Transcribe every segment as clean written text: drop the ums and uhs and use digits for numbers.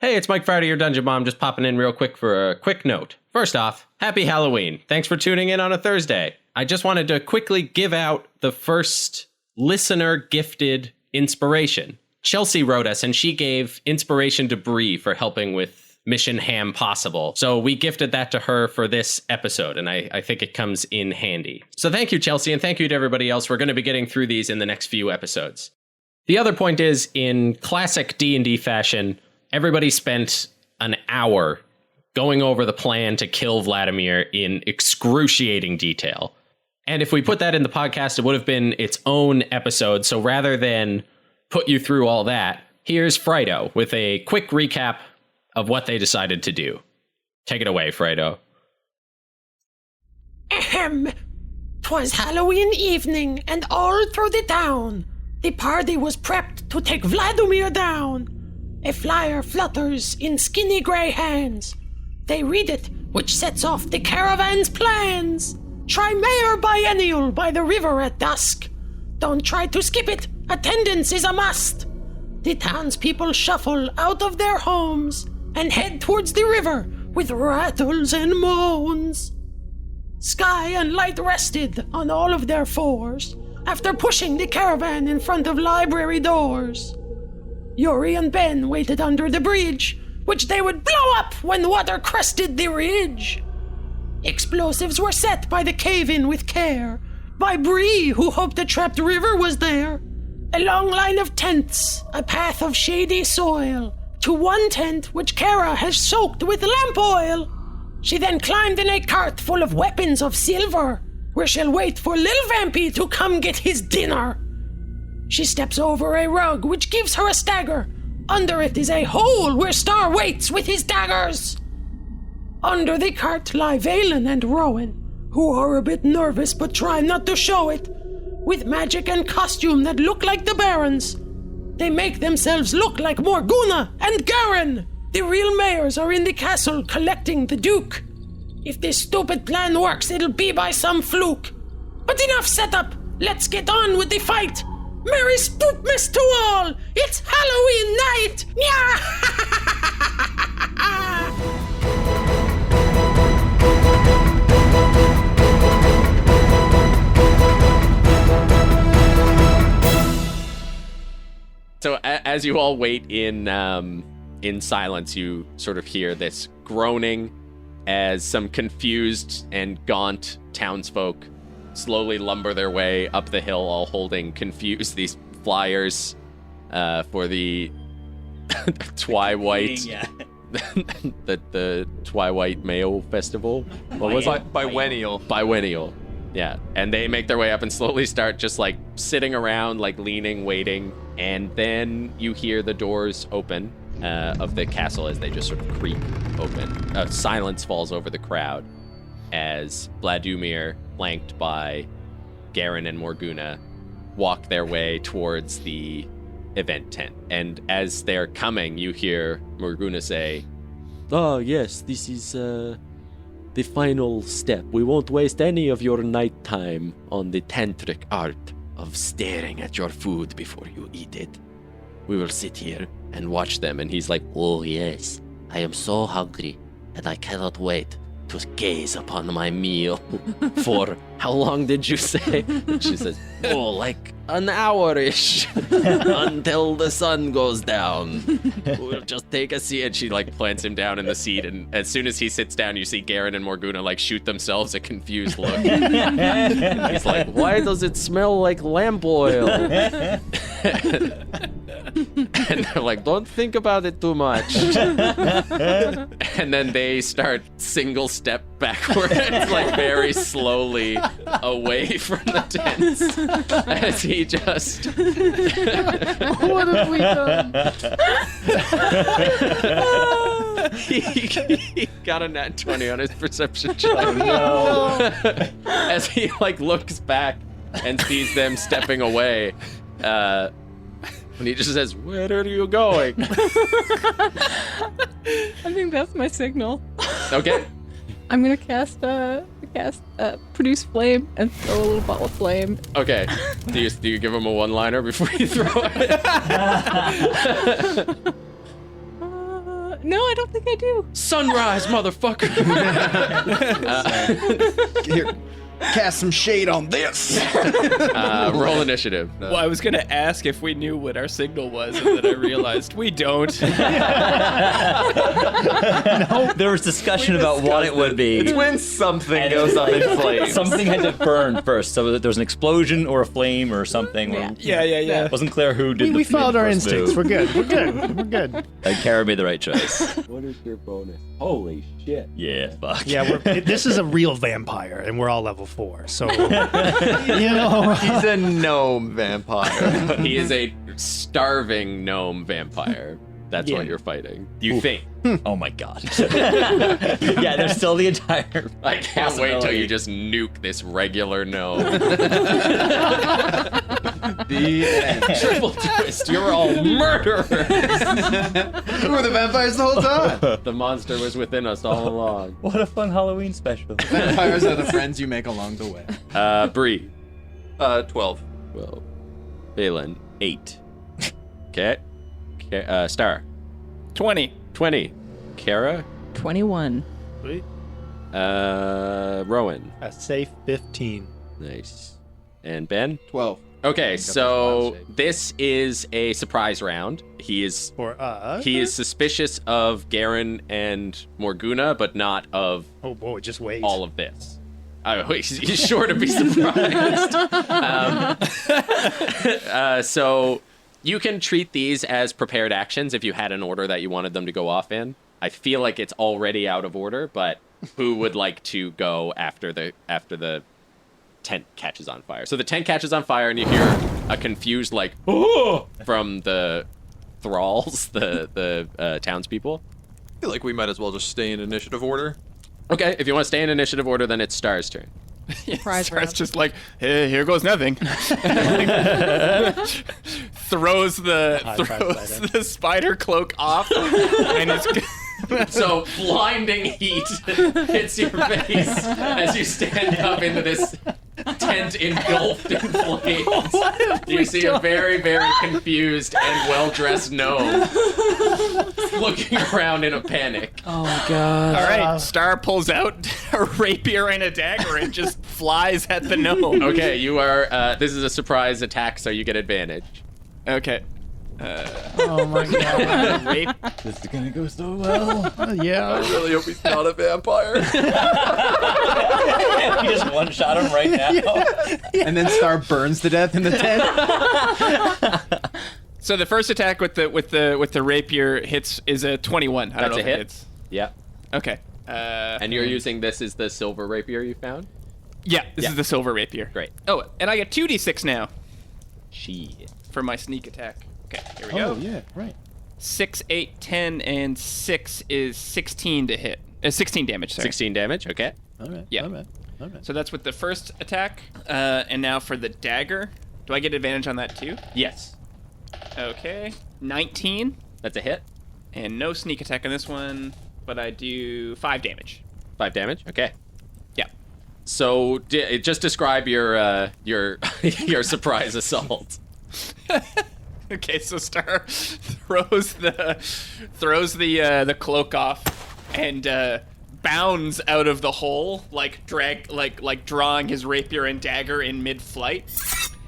Hey, it's Mike Fardy, your Dungeon Mom, just popping in real quick for a quick note. First off, happy Halloween. Thanks for tuning in on a Thursday. I just wanted to quickly give out the first listener-gifted inspiration. Chelsea wrote us, and she gave inspiration to Bree for helping with Mission Ham Possible. So we gifted that to her for this episode, and I think it comes in handy. So thank you, Chelsea, and thank you to everybody else. We're going to be getting through these in the next few episodes. The other point is, in classic D&D fashion, everybody spent an hour going over the plan to kill Vladoomir in excruciating detail. And if we put that in the podcast, it would have been its own episode. So rather than put you through all that, here's Fredo with a quick recap of what they decided to do. Take it away, Fredo. Ahem. 'Twas Halloween evening, and all through the town, the party was prepped to take Vladoomir down. A flyer flutters in skinny grey hands. They read it, which sets off the caravan's plans. Try Mayor Biennial by the river at dusk. Don't try to skip it, attendance is a must. The townspeople shuffle out of their homes and head towards the river with rattles and moans. Sky and Light rested on all of their fours after pushing the caravan in front of library doors. Yuri and Ben waited under the bridge, which they would blow up when water crested the ridge. Explosives were set by the cave-in with care, by Bree, who hoped the trapped river was there. A long line of tents, a path of shady soil, to one tent which Cara has soaked with lamp oil. She then climbed in a cart full of weapons of silver, where she'll wait for Lil Vampy to come get his dinner. She steps over a rug which gives her a stagger. Under it is a hole where Star waits with his daggers. Under the cart lie Vaelin and Rowan, who are a bit nervous but try not to show it. With magic and costume that look like the Barons, they make themselves look like Morguna and Garen. The real mayors are in the castle collecting the Duke. If this stupid plan works, it'll be by some fluke. But enough setup, let's get on with the fight. Merry Spookmas to all! It's Halloween night! So as you all wait in silence, you sort of hear this groaning as some confused and gaunt townsfolk slowly lumber their way up the hill, all holding confused these flyers for the Twilight, the Twilight Mayo Festival. What was it? Biennial. Yeah, and they make their way up and slowly start just like sitting around, like leaning, waiting, and then you hear the doors open of the castle as they just sort of creak open. Silence falls over the crowd as Vladoomir, flanked by Garen and Morguna, walk their way towards the event tent. And as they're coming, you hear Morguna say, "Oh, yes, this is the final step. We won't waste any of your nighttime on the tantric art of staring at your food before you eat it. We will sit here and watch them." And he's like, "Oh, yes, I am so hungry, and I cannot wait to gaze upon my meal." "For how long did you say?" She says, "Oh, like an hour-ish until the sun goes down. We'll just take a seat." and she like plants him down in the seat, and as soon as he sits down, you see Garen and Morguna like shoot themselves a confused look. He's like, "Why does it smell like lamp oil?" And they're like, "Don't think about it too much." And then they start single step backwards, like very slowly away from the tents, as he just... What have we done? he got a nat 20 on his perception check. Oh, no. As he like looks back and sees them stepping away, and he just says, "Where are you going?" I think that's my signal. Okay. I'm gonna cast produce flame and throw a little ball of flame. Okay. Do you give him a one-liner before you throw it? No, I don't think I do. Sunrise, motherfucker. Here, cast some shade on this. Roll initiative. Well, I was gonna ask if we knew what our signal was, and then I realized we don't. There was discussion about what it would be. It's when something goes up in flames. Something had to burn first, so there was an explosion or a flame or something. Yeah. Yeah. It wasn't clear who did We the followed our first instincts. move. We're good. And Cara made the right choice. What is your bonus? Holy shit. Yeah, fuck. Yeah, this is a real vampire, and we're all level 4. So, you know. He's a gnome vampire. He is a starving gnome vampire. That's what you're fighting. You think. Oh my god. Yeah, there's still the entire. I can't wait till you just nuke this regular gnome. Triple twist, you're all murderers. Who were the vampires the whole time? The monster was within us all along. What a fun Halloween special. Vampires are the friends you make along the way. Bree. 12. Well, Vaelin. 8. Okay. Star. 20. 20. Cara. 21. Sweet. Rowan. A safe 15. Nice. And Ben? 12. Okay, so this is a surprise round. He is For us. he is suspicious of Garen and Morguna, but not of Oh boy, just wait. all of this. He's sure to be surprised. So you can treat these as prepared actions if you had an order that you wanted them to go off in. I feel like it's already out of order, but who would like to go after the tent catches on fire? So the tent catches on fire, and you hear a confused like "oh" from the thralls, the townspeople. I feel like we might as well just stay in initiative order. Okay, if you want to stay in initiative order, then it's Star's turn. Surprise Starts round. just like, hey, here goes nothing. throws the spider cloak off, and it's. So blinding heat hits your face as you stand up into this tent engulfed in flames. You see a very, very confused and well-dressed gnome looking around in a panic. All right, Star pulls out a rapier and a dagger and just flies at the gnome. Okay, you are. This is a surprise attack, so you get advantage. Okay. Oh my god. Rape. This is gonna go so well. Yeah. Really hope he's not a vampire. We just one shot him right now. And then Star burns to death in the tent. So the first attack with the rapier hits is a 21. I don't That's know a if hit. it hits. Yeah. Okay. And you're using this as the silver rapier you found? Yeah, this Yeah. is the silver rapier. Great. Oh, and I get 2d6 now Shit. for my sneak attack. Okay, here we Oh go. yeah, right. 6, 8, 10, and 6 is 16 to hit. 16 damage, sorry. 16 damage, okay. All right. Yeah. All right. So that's with the first attack. And now for the dagger. Do I get advantage on that too? Yes. Okay. 19. That's a hit. And no sneak attack on this one, but I do 5 damage. 5 damage, okay. Yeah. So just describe your your surprise assault. Okay, so Star throws the cloak off and bounds out of the hole, like drawing his rapier and dagger in mid-flight.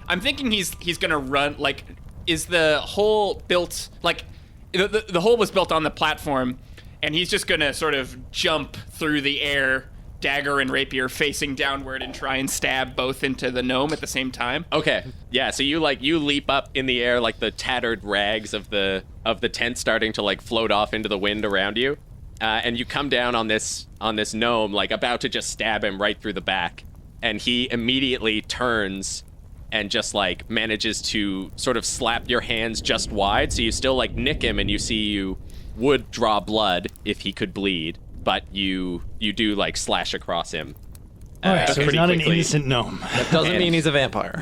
I'm thinking he's gonna run. Like, is the hole built like the hole was built on the platform, and he's just gonna sort of jump through the air, dagger and rapier facing downward, and try and stab both into the gnome at the same time. Okay. Yeah, so you leap up in the air, like the tattered rags of the tent starting to like float off into the wind around you. And you come down on this gnome, like about to just stab him right through the back. And he immediately turns and just like manages to sort of slap your hands just wide. So you still like nick him, and you see you would draw blood if he could bleed. But you do like slash across him. All right. So he's pretty not an quickly. innocent gnome. That doesn't mean he's a vampire.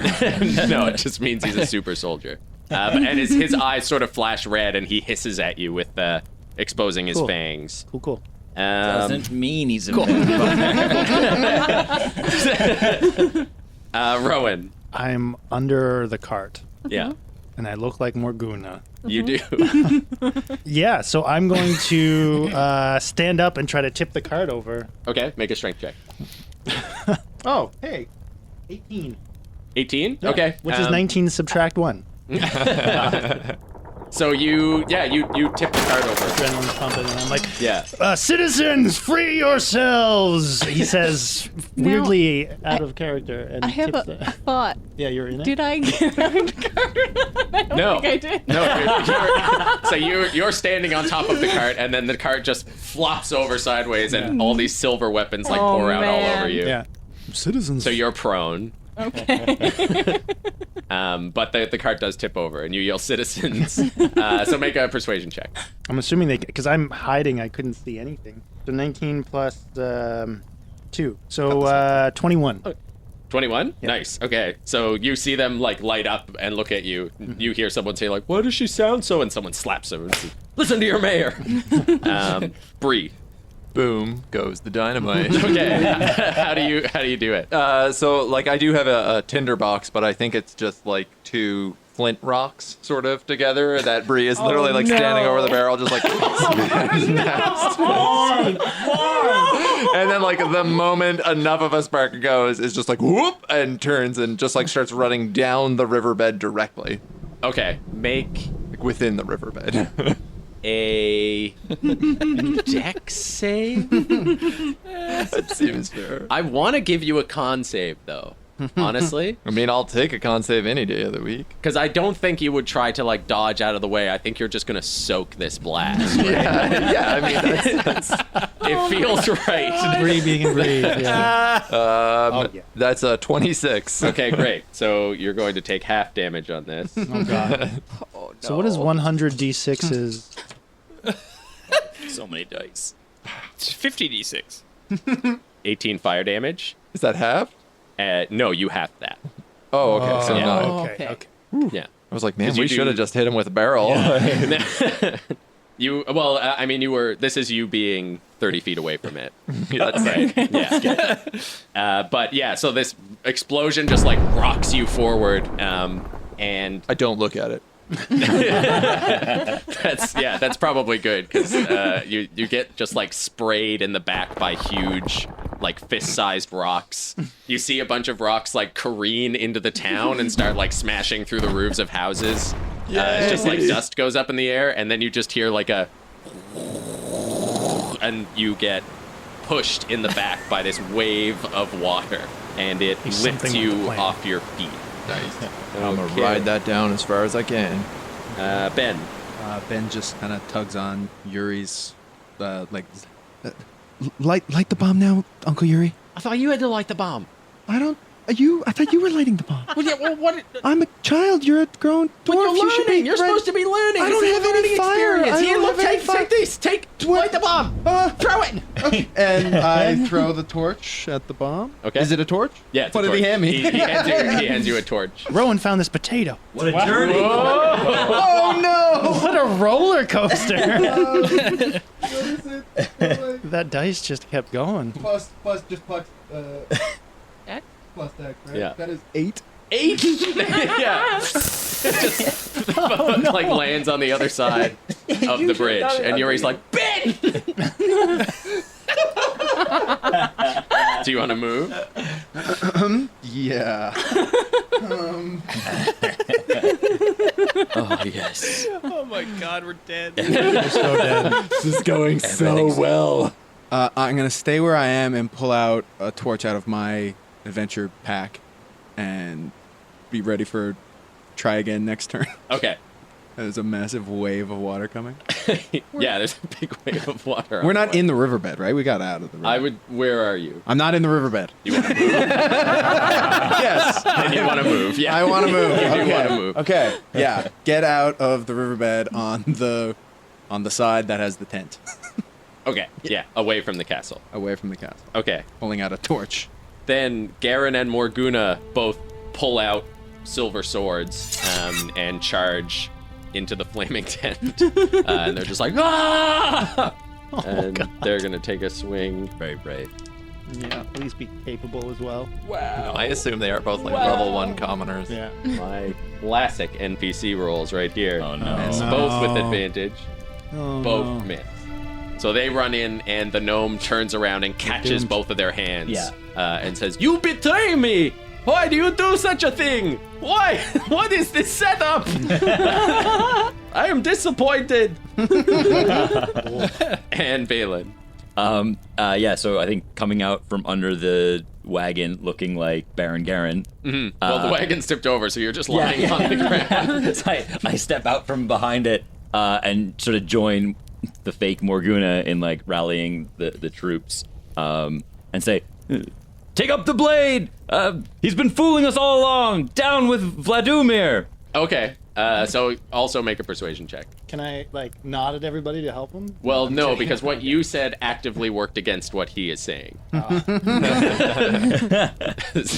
No, it just means he's a super soldier. And his eyes sort of flash red, and he hisses at you with exposing his Cool. fangs. Cool. Doesn't mean he's a Rowan. I'm under the cart. Yeah. and I look like Morgana. You do. Yeah, so I'm going to stand up and try to tip the cart over. Okay, make a strength check. Oh, hey. 18. 18? Yeah, Okay. Which is 19 subtract 1. So you tip the cart over. Adrenaline's pumping, and I'm like, Yeah. citizens, free yourselves! He says, weirdly out of character. And I have tips a thought. Yeah, you're in it? Did I get out of the cart? I don't No. think I did. No, so you're standing on top of the cart, and then the cart just flops over sideways, and all these silver weapons like Oh, pour out all man. over you. Yeah. Citizens. So you're prone. Okay. But the cart does tip over, and you yell "citizens." So make a persuasion check. I'm assuming because I'm hiding, I couldn't see anything. So 19 plus 2. So 21. 21? Nice. Okay. So you see them like light up and look at you. You hear someone say like, "Why does she sound so?" And someone slaps them and says, "Listen to your mayor." Bree. Boom goes the dynamite. Okay. How do you do it? So like I do have a tinder box, but I think it's just like 2 flint rocks sort of together that Bree is literally like standing over the barrel just like and then like the moment enough of a spark goes is just like whoop and turns and just like starts running down the riverbed directly. Okay. Make Like within the riverbed. a dex save. That seems fair. I want to give you a con save though. Honestly, I mean, I'll take a con save any day of the week. because I don't think you would try to like dodge out of the way. I think you're just gonna soak this blast. Yeah, I mean, that's It feels right. Bree being Bree. Yeah. that's a 26. Okay, great. So you're going to take half damage on this. Oh, God. So what is 100 d6 is? So many dice. It's 50d6. 18 fire damage. Is that half? No, you have that. Oh, okay. So Yeah. not. Okay. Okay. Yeah. I was like, man, 'Cause you we do- should have just hit him with a barrel. I mean, this is you being 30 feet away from it. Yeah, that's right. Yeah. But yeah, so this explosion just like rocks you forward, and I don't look at it. that's probably good because you get just like sprayed in the back by huge like fist-sized rocks. You see a bunch of rocks like careen into the town and start like smashing through the roofs of houses. It's just like dust goes up in the air, and then you just hear like a, and you get pushed in the back by this wave of water, and it There's lifts something with you the plan. off your feet. Nice. And I'm Okay. gonna ride that down as far as I can. Ben. Ben just kind of tugs on Yuri's, light the bomb now, Uncle Yuri. I thought you had to light the bomb. I thought you were lighting the bomb. Well, yeah, well, what? I'm a child. You're a grown dwarf. When you're should learning, be you're supposed to be learning. I This don't is have a any learning fire. experience. I Here, don't look, have any take fire. this. Light the bomb. Throw it. And I throw the torch at the bomb. Okay. Is it a torch? Yeah, it's What a did he torch. hand me? He hands you a torch. Rowan found this potato. What a journey! Oh no! What a roller coaster! That dice just kept going. Plus that, right? Yeah. That is 8. 8? Yeah. Just like lands on the other side of the bridge, and Yuri's like, Ben! Do you want to move? Yeah. Oh, yes. Oh my god, we're dead. So dead. This is going so well. I'm gonna stay where I am and pull out a torch out of my adventure pack, and be ready for try again next turn. Okay. There's a massive wave of water coming. Yeah, there's a big wave of water. We're not in the riverbed, right? We got out of the riverbed. Where are you? I'm not in the riverbed. You want to move? Yes. And you want to move, yeah. I want to move. You Okay. want to move. Okay. Yeah. Get out of the riverbed on the side that has the tent, Okay, yeah, away from the castle. away from the castle. Okay. Pulling out a torch. Then Garen and Morgana both pull out silver swords and charge into the flaming tent. And they're just like, ah! And they're going to take a swing. Very brave. Yeah, at least be capable as well. No, I assume they are both like level 1 commoners. Yeah. My classic NPC rolls right here. Oh, no. It's No. both with advantage. Oh, Both miss. So they run in, and the gnome turns around and catches doomed. both of their hands. Yeah. And says, "You betray me! Why do you do such a thing? Why? What is this setup? I am disappointed." And Vaelin. Yeah, so I think coming out from under the wagon looking like Baron Garen. Well, the wagon's tipped over, so you're just lying on the ground. So I step out from behind it and sort of join the fake Morguna in like rallying the troops and say, "Take up the blade! He's been fooling us all along! Down with Vladoomir!" Okay. So also make a persuasion check. Can I like nod at everybody to help him? Well, no, because what you said actively worked against what he is saying.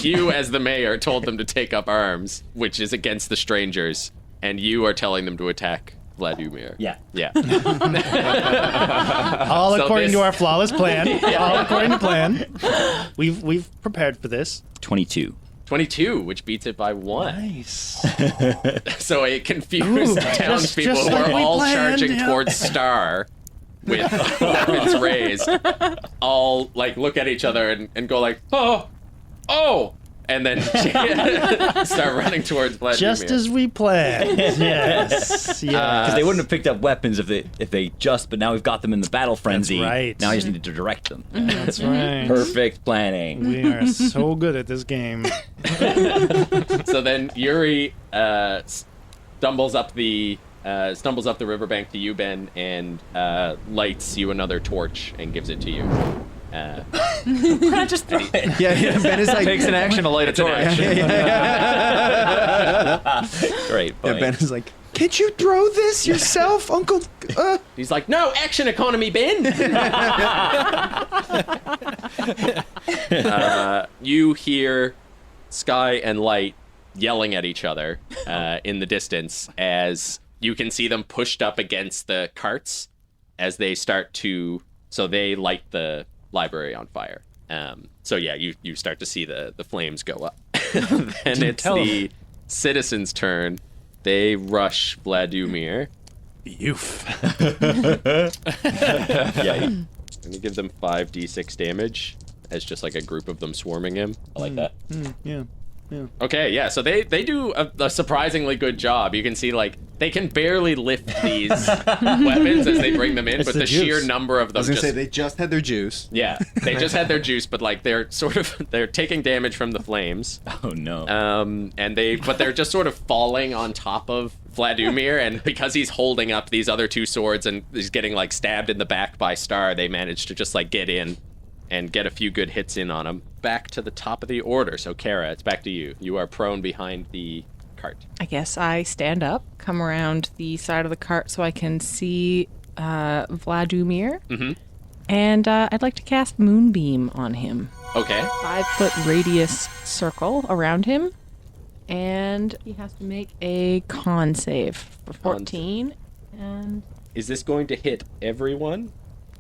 You, as the mayor, told them to take up arms, which is against the strangers, and you are telling them to attack Vladoomir. Yeah. Yeah. All So according this- to our flawless plan. All according to plan. We've prepared for this. 22. 22, which beats it by 1. Nice. So a confused townspeople just who like are we all planned, charging yeah. towards Star with weapons raised, all like look at each other and go like, oh, and then start running towards Vladimir. Just as we planned. Yes. Because they wouldn't have picked up weapons if they just, but now we've got them in the battle frenzy. That's right. Now I just need to direct them. That's right. Perfect planning. We are so good at this game. So then Yuri stumbles up the riverbank to you, Ben, and lights you another torch and gives it to you. Why not just throw it? Yeah, Ben is like Takes an action to light a It's an torch. action. Great. Yeah, Point. Ben is like, can't you throw this yourself, Uncle? He's like, no, action economy, Ben. You hear Sky and Light yelling at each other in the distance as you can see them pushed up against the carts as they start to. So they light the library on fire. So yeah, you start to see the flames go up. Then it's the citizens' turn. They rush Vladoomir. Youth. Yeah, I'm gonna give them 5d6 damage as just like a group of them swarming him. I like that. Yeah. Okay, yeah, so they do a surprisingly good job. You can see, like, they can barely lift these weapons as they bring them in, It's but the the sheer juice. number of I them was gonna just... say they just had their juice. Yeah, they just had their juice, but, like, they're taking damage from the flames. Oh no. But they're just sort of falling on top of Vladoomir, and because he's holding up these other two swords and he's getting, like, stabbed in the back by Star, they manage to just, like, get in and get a few good hits in on him. Back to the top of the order. So, Cara, it's back to you. You are prone behind the cart. I guess I stand up, come around the side of the cart so I can see Vladoomir. Mm-hmm. And I'd like to cast Moonbeam on him. Okay. 5-foot radius circle around him. And he has to make a con save for 14. And Is this going to hit everyone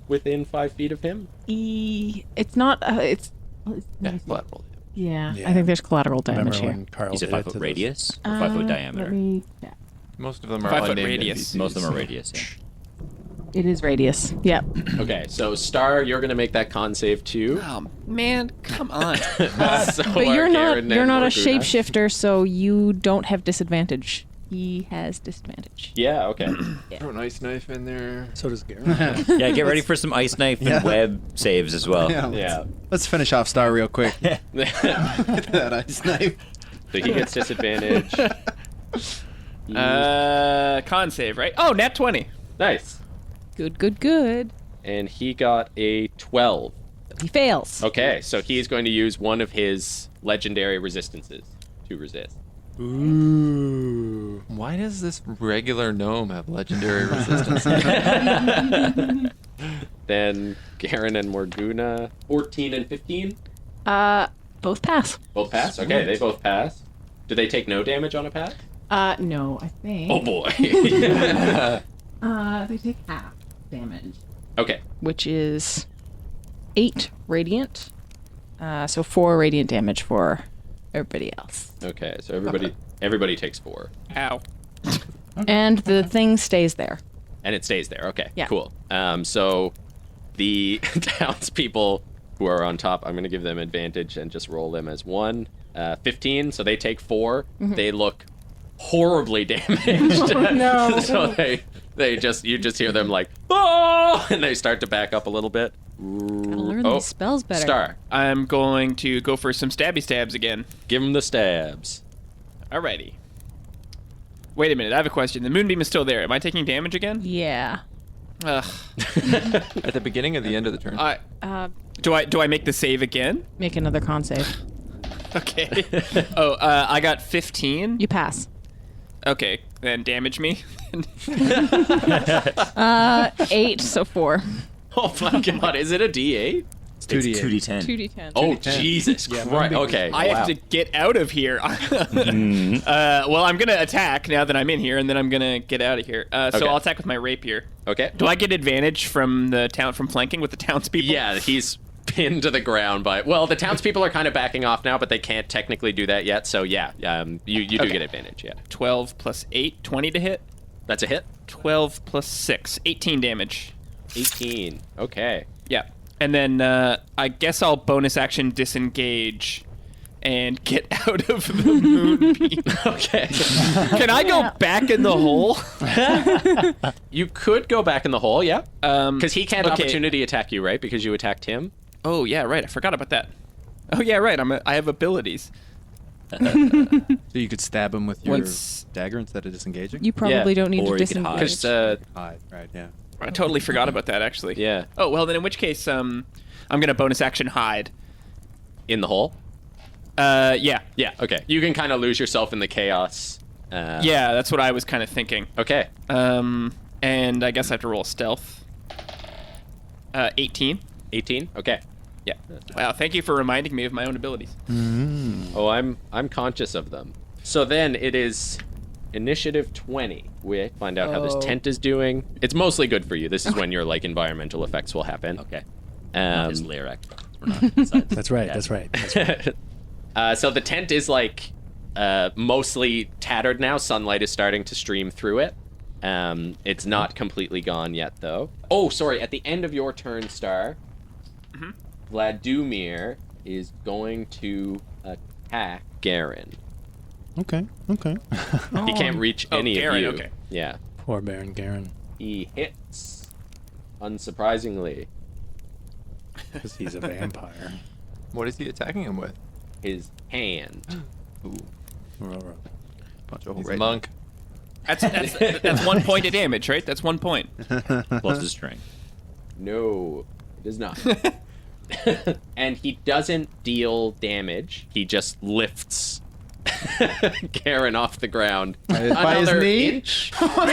within 5 feet of him? it's not. Yeah, collateral. Yeah, Yeah. I think there's collateral Remember damage here. when Carl Is it did 5 foot to those- radius or 5 foot diameter? Let me check. Most of them are 5 foot unnamed radius. NPCs. Most of them are radius. Yeah. It is radius. Yep. Okay, so Star, you're going to make that con save too. Oh man, come on. So But you're not. Karen You're and not a Morguna. shapeshifter, so you don't have disadvantage. He has disadvantage. Yeah, okay. Throw an ice knife in there. So does Garen. Yeah, get ready for some ice knife and Yeah. web saves as well. Yeah. Yeah. Let's finish off Star real quick. That ice knife. So he gets disadvantage. Con save, right? Oh, nat 20. Nice. Good. Good. Good. And he got a 12. He fails. Okay, so he's going to use one of his legendary resistances to resist. Ooh. Why does this regular gnome have legendary resistance? Then Karen and Morguna, 14 and 15. Both pass. Both pass? Okay, they both pass. Do they take no damage on a pass? No, I think. Oh boy. They take half damage, Okay. which is 8 radiant So 4 radiant damage for everybody else. Okay, so everybody takes 4. Ow. And the thing stays there. And it stays there. Okay, Yeah. cool. So the townspeople who are on top, I'm going to give them advantage and just roll them as 1. 15, so they take 4. They look horribly damaged. No. So you just hear them like, oh, and they start to back up a little bit. Gotta learn these spells better. Star, I'm going to go for some stabby stabs again. give them the stabs. Alrighty. Wait a minute, I have a question. The moonbeam is still there. Am I taking damage again? Yeah. Ugh. At the beginning or the end of the turn? Do I make the save again? Make another con save. Okay. I got 15. You pass. Okay, then damage me. 8, so 4. Oh my god, is it a D8? It's 2d8. 2d10. 2d10. Oh, Jesus Christ. Okay. I have to get out of here. Well, I'm gonna attack now that I'm in here, and then I'm gonna get out of here. So Okay. I'll attack with my rapier. Okay. Do I get advantage from flanking with the townspeople? Yeah, he's pinned to the ground by. Well, the townspeople are kind of backing off now, but they can't technically do that yet. So yeah, you do get advantage. Yeah, 12 plus 8, 20 to hit. that's a hit. 12 plus 6, 18 damage. 18. Okay. Yeah. And then I guess I'll bonus action disengage and get out of the moonbeam. Okay. Can I go back in the hole? You could go back in the hole. Yeah. Because he can't okay. opportunity attack you, right? Because you attacked him. Oh, yeah, right. I forgot about that. Oh, yeah, right. I have abilities. So you could stab him with your Once- dagger instead of disengaging? You probably don't need Or to you could hide. disengage. Because Hide, right, yeah. I totally forgot about that, actually. yeah, Oh, well, then in which case, I'm going to bonus action hide. in the hole. Yeah. Yeah. Okay. You can kind of lose yourself in the chaos. Yeah, that's what I was kind of thinking. Okay. And I guess I have to roll stealth. 18. 18. Okay. Yeah. Wow, thank you for reminding me of my own abilities. Oh, I'm conscious of them. So then it is initiative 20. We find out how this tent is doing. It's mostly good for you. This is when your like environmental effects will happen. Okay. Not his lair act. We're not inside. That's right. Yeah. That's right. That's right. So the tent is like mostly tattered now. Sunlight is starting to stream through it. It's not completely gone yet, though. Oh, sorry. At the end of your turn, Star, Vladoomir is going to attack Garen. Okay. Okay. He can't reach any Garen, of you. okay. Yeah. Poor Baron Garen. He hits, unsurprisingly, Because he's a vampire. What is he attacking him with? his hand. Ooh, Punch a hole he's right a monk. That's 1 point of damage, right? That's 1 point. Plus his strength. No, it does not. And he doesn't deal damage. He just lifts Garen off the ground. by his Another knee? inch. Grabs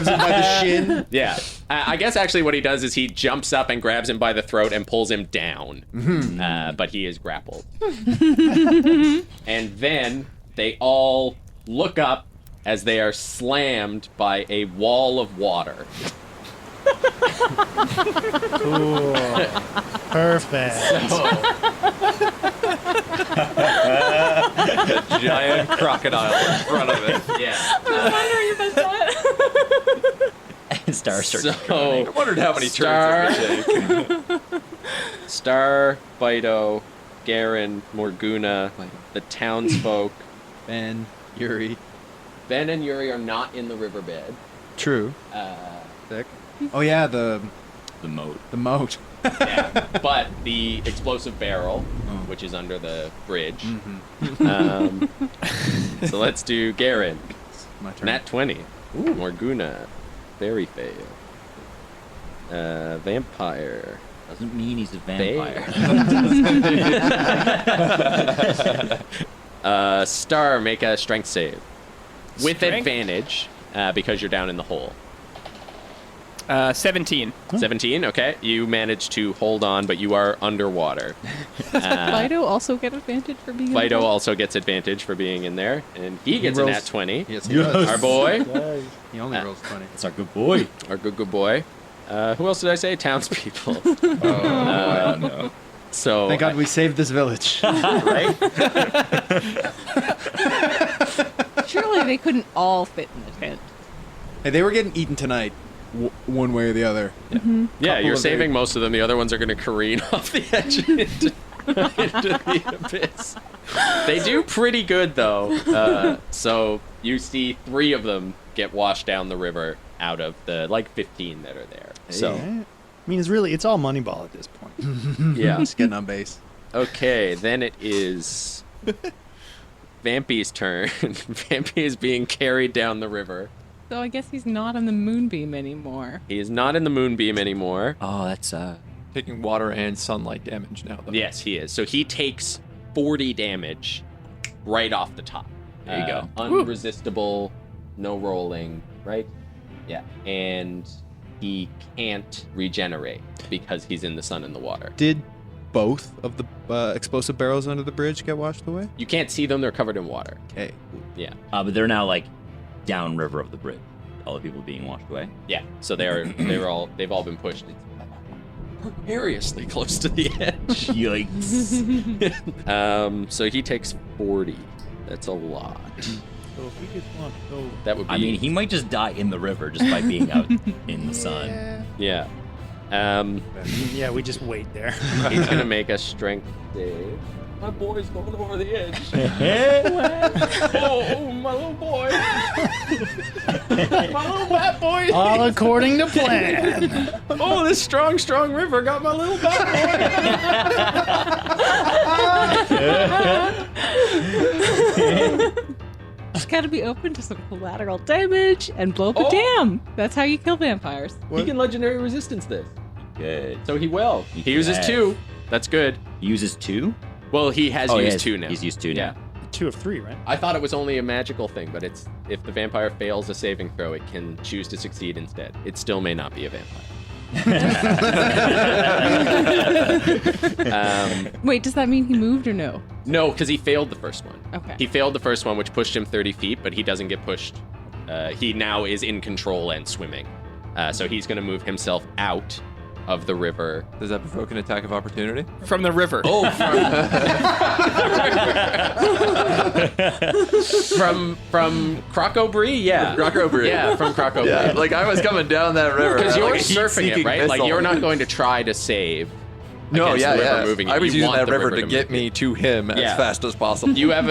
him by the shin. Yeah. I guess actually what he does is he jumps up and grabs him by the throat and pulls him down. But he is grappled. And then they all look up as they are slammed by a wall of water. Cool. Perfect. Giant crocodile in front of it. Yeah. Star starts I So, wondered how many turns it would take. Star, Bido, Garen, Morguna, the townsfolk. Ben, Yuri. Ben and Yuri are not in the riverbed. True. Sick. Oh yeah, the moat. moat. Yeah, but the explosive barrel, which is under the bridge. So let's do Garen. My turn. Nat 20. Ooh, Morguna. Fairy fail. Vampire. Doesn't mean he's a vampire. Star, make a strength save. With Strength? advantage, because you're down in the hole. 17. 17, okay. You manage to hold on, but you are underwater. Fido also get advantage for being Fido also gets advantage for being in there, and he gets a rolls- nat 20. Yes, he does. Our boy, He only rolls 20. That's our good boy. our good boy. Who else did I say? Townspeople. Oh, no. So Thank God we saved this village. Right? Surely they couldn't all fit in the tent. Hey, they were getting eaten tonight, one way or the other. yeah, you're of saving most of them. The other ones are going to careen off the edge into the abyss. They do pretty good, though. So you see 3 of them get washed down the river out of the, 15 that are there. So, I mean, it's all Moneyball at this point. yeah. Just getting on base. Okay, then it is Vampy's turn. Vampy is being carried down the river. So I guess he's not on the moonbeam anymore. He is not in the moonbeam anymore. Oh, that's Taking water and sunlight damage now, though. Yes, he is. So he takes 40 damage right off the top. There you go. Unresistible, no rolling, right? Yeah. And he can't regenerate because he's in the sun and the water. Did both of the explosive barrels under the bridge get washed away? You can't see them, they're covered in water. Okay. Yeah. but they're now downriver of the bridge. All the people being washed away. Yeah. So they've all been pushed precariously close to the edge. Yikes. So he takes 40. That's a lot. So if we just want to go... That would be I mean, he might just die in the river just by being out in the sun. Yeah. Yeah, we just wait there. He's gonna make a strength save. My boy's going over the edge. Oh, my little boy. My little bat boy. All according to plan. Oh, this strong, strong river got my little bat boy. Just gotta be open to some collateral damage and blow up a dam. That's how you kill vampires. He can legendary resistance this. Good. So he will. He uses 2. That's good. He uses 2? Well, he has used 2 now. He's used 2 now. 2 of 3, right? I thought it was only a magical thing, but it's if the vampire fails a saving throw, it can choose to succeed instead. It still may not be a vampire. Wait, does that mean he moved or no? No, because he failed the first one. Okay. He failed the first one, which pushed him 30 feet, but he doesn't get pushed. He now is in control and swimming. So he's going to move himself out of the river. Does that provoke an attack of opportunity? From the river. Oh, from Crocobrie? Yeah. Crocobrie. Yeah, from Crocobrie. Yeah, I was coming down that river. Because you're like a surfing it, heat-seeking right? missile. You're not going to try to save. No, against the river yeah. moving. I was You using want that the river to get move. me to him as fast as possible. You have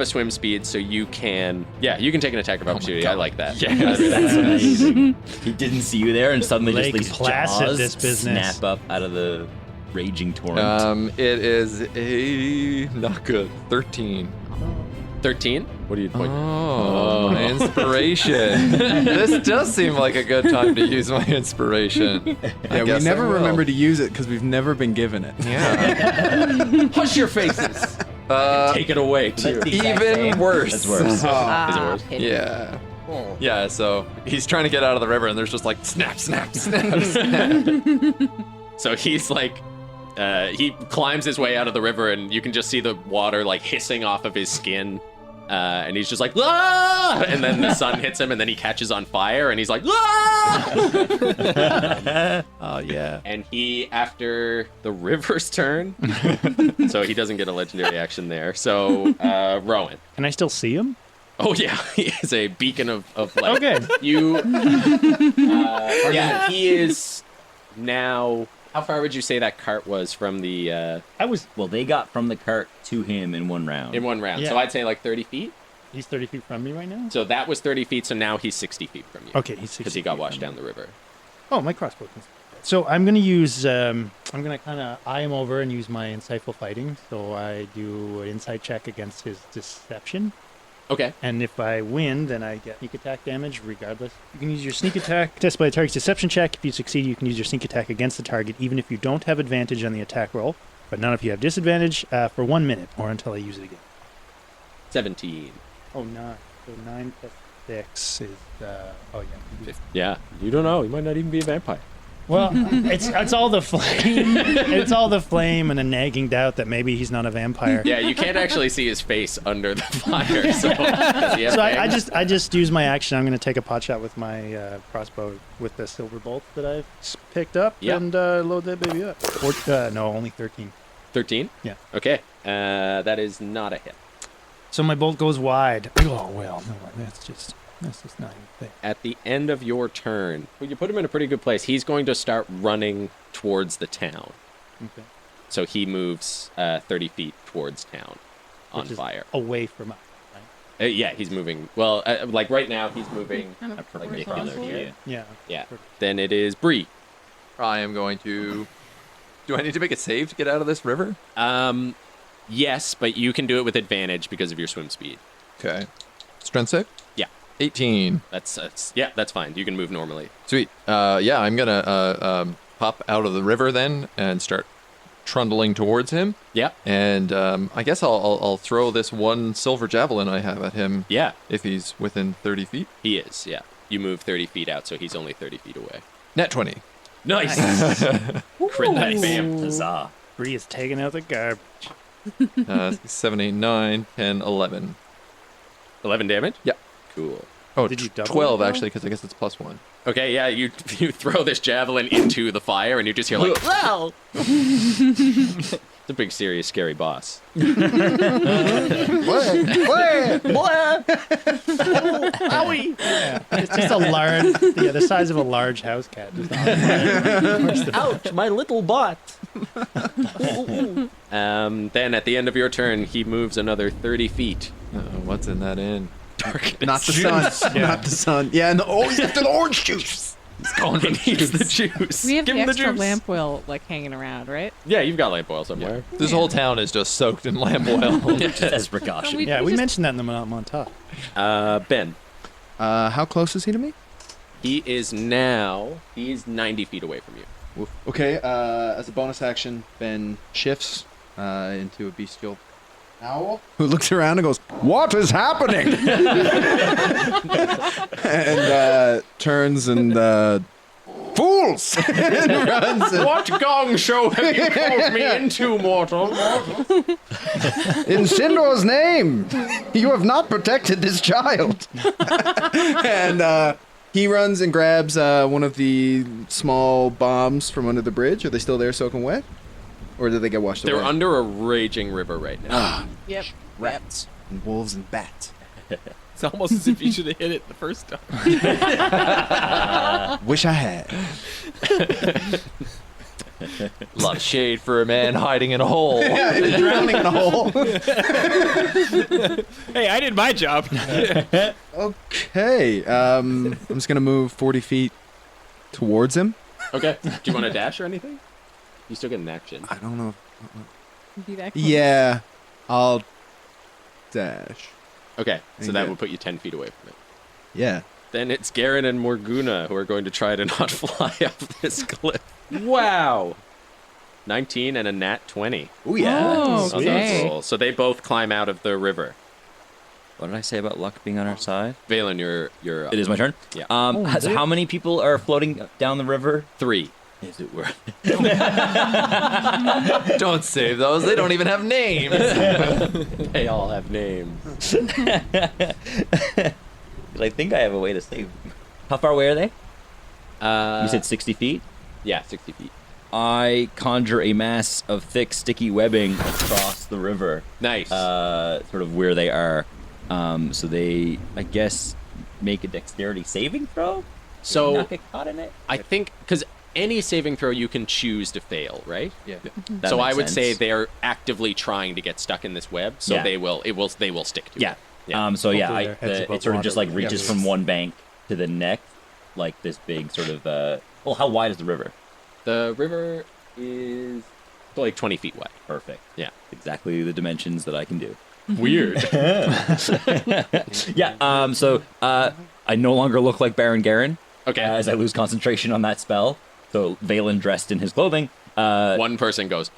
a swim speed, so you can. Yeah, you can take an attack of opportunity. I like that. Yes, that's amazing. He didn't see you there, and suddenly Lake just these placid, jaws this business. snap up out of the raging torrent. It is a not good 13. 13? What are you pointing? Oh, my inspiration. This does seem like a good time to use my inspiration. Yeah, we never remember to use it because we've never been given it. Yeah. Hush your faces. Take it away too. Even worse. That's worse. Is it worse? Pity. Yeah. Yeah, so he's trying to get out of the river and there's just snap, snap, snap, snap. So he's he climbs his way out of the river, and you can just see the water hissing off of his skin. And he's just ah! And then the sun hits him, and then he catches on fire, and he's ah! Oh, yeah. And he, after the river's turn, so he doesn't get a legendary action there. So, Rowan. Can I still see him? Oh, yeah, he is a beacon of light. Okay. Yeah, he is now. How far would you say that cart was from the? Well, they got from the cart to him in one round. In one round. Yeah. So I'd say 30 feet. He's 30 feet from me right now? So that was 30 feet, so now he's 60 feet from you. Okay, he's 60 Because he got feet washed from down the river. Oh, my crossbow can... So I'm going to use... I'm going to kind of eye him over and use my insightful fighting. So I do an insight check against his deception. Okay. And if I win, then I get sneak attack damage regardless. You can use your sneak attack, test by the target's deception check. If you succeed, you can use your sneak attack against the target, even if you don't have advantage on the attack roll, but not if you have disadvantage, for 1 minute or until I use it again. 17. Oh, 9. So 9 plus 6 is, oh yeah. Yeah. You don't know. You might not even be a vampire. Well, it's all the flame. It's all the flame and a nagging doubt that maybe he's not a vampire. Yeah, you can't actually see his face under the fire. So, does he have So I fangs? just use my action. I'm going to take a pot shot with my crossbow with the silver bolt that I've picked up Yep. and load that baby up. No, only 13. 13? Yeah. Okay. That is not a hit. So my bolt goes wide. Oh, well, no, that's just not even fair. At the end of your turn, well, you put him in a pretty good place. He's going to start running towards the town. Okay. So he moves 30 feet towards town on Which is fire. away from us. Yeah, he's moving. Well, like right now, he's moving. Kind of Perpendicular horizontal. to you. Yeah. Yeah. Then it is Bree. I am going to. Do I need to make a save to get out of this river? Yes, but you can do it with advantage because of your swim speed. Okay. Strength save? Yeah. 18. That's fine. You can move normally. Sweet. Yeah, I'm gonna pop out of the river then and start trundling towards him. Yeah. And I guess I'll throw this one silver javelin I have at him. Yeah. If he's within 30 feet. He is. Yeah. You move 30 feet out, so he's only 30 feet away. Net 20. Nice. Crit nice. Bam. Huzzah. Bree is taking out the garbage. 7, 8, 9, 10, 11. 11 damage? Yeah. Cool. Oh, Did you double 12 it, though? actually, because I guess it's +1. Okay, yeah, you throw this javelin into the fire, and you just hear like, well. It's a big, serious, scary boss. Owie! Yeah, it's just a large, the size of a large house cat. Just on fire. Ouch, my little bot. Then at the end of your turn, he moves another 30 feet. What's in that inn? Darkness. Not the sun. Not the sun. Yeah, and he's after the orange juice. He's going for the juice. We have Give the him extra juice. lamp oil like hanging around, right? Yeah, you've got lamp oil somewhere. This whole town is just soaked in lamp oil. Just as precaution. We- Yeah, we just- mentioned that in the montage. Ben. How close is he to me? He's 90 feet away from you. Okay, as a bonus action, Ben shifts into a bestial owl who looks around and goes, "What is happening?" and turns and fools and runs. And, What gong show have you called me into, mortal? in Sindor's name, you have not protected this child. And he runs and grabs one of the small bombs from under the bridge. Are they still there soaking wet? Or did they get washed They're away? under a raging river right now. Yep. Rats and wolves and bats. It's almost as if you should have hit it the first time. Wish I had. A lot of shade for a man hiding in a hole. Yeah, drowning in a hole. Hey, I did my job. Okay. I'm just gonna move 40 feet towards him. Okay. Do you want to dash or anything? You still get an action. I don't know. Be that close. Yeah, I'll dash. Okay, so Yeah. that would put you 10 feet away from it. Yeah. Then it's Garen and Morguna who are going to try to not fly up this cliff. Wow. 19 and a nat 20. Oh yeah. Oh, on those okay. rolls. So they both climb out of the river. What did I say about luck being on our side? Vaelin, you're up. It is my turn? Yeah. So how many people are floating down the river? 3. Is it worth Don't save those. They don't even have names. They all have names. I think I have a way to save them. How far away are they? You said 60 feet? Yeah, 60 feet. I conjure a mass of thick, sticky webbing across the river. Nice. Sort of where they are. So they, I guess, make a dexterity saving throw? So Not get caught in it? I think because any saving throw you can choose to fail, right? Yeah. That So I makes would say sense. they're actively trying to get stuck in this web, so Yeah. they will stick to Yeah. it. Yeah. So yeah, Hopefully their heads above it sort of just water. like reaches from one bank to the next, like this big sort of. Well, how wide is the river? The river is like 20 feet wide. Perfect. Yeah. Exactly the dimensions that I can do. Weird. Yeah. So I no longer look like Baron Garen. Okay. As I lose concentration on that spell. So Vaelin dressed in his clothing. One person goes,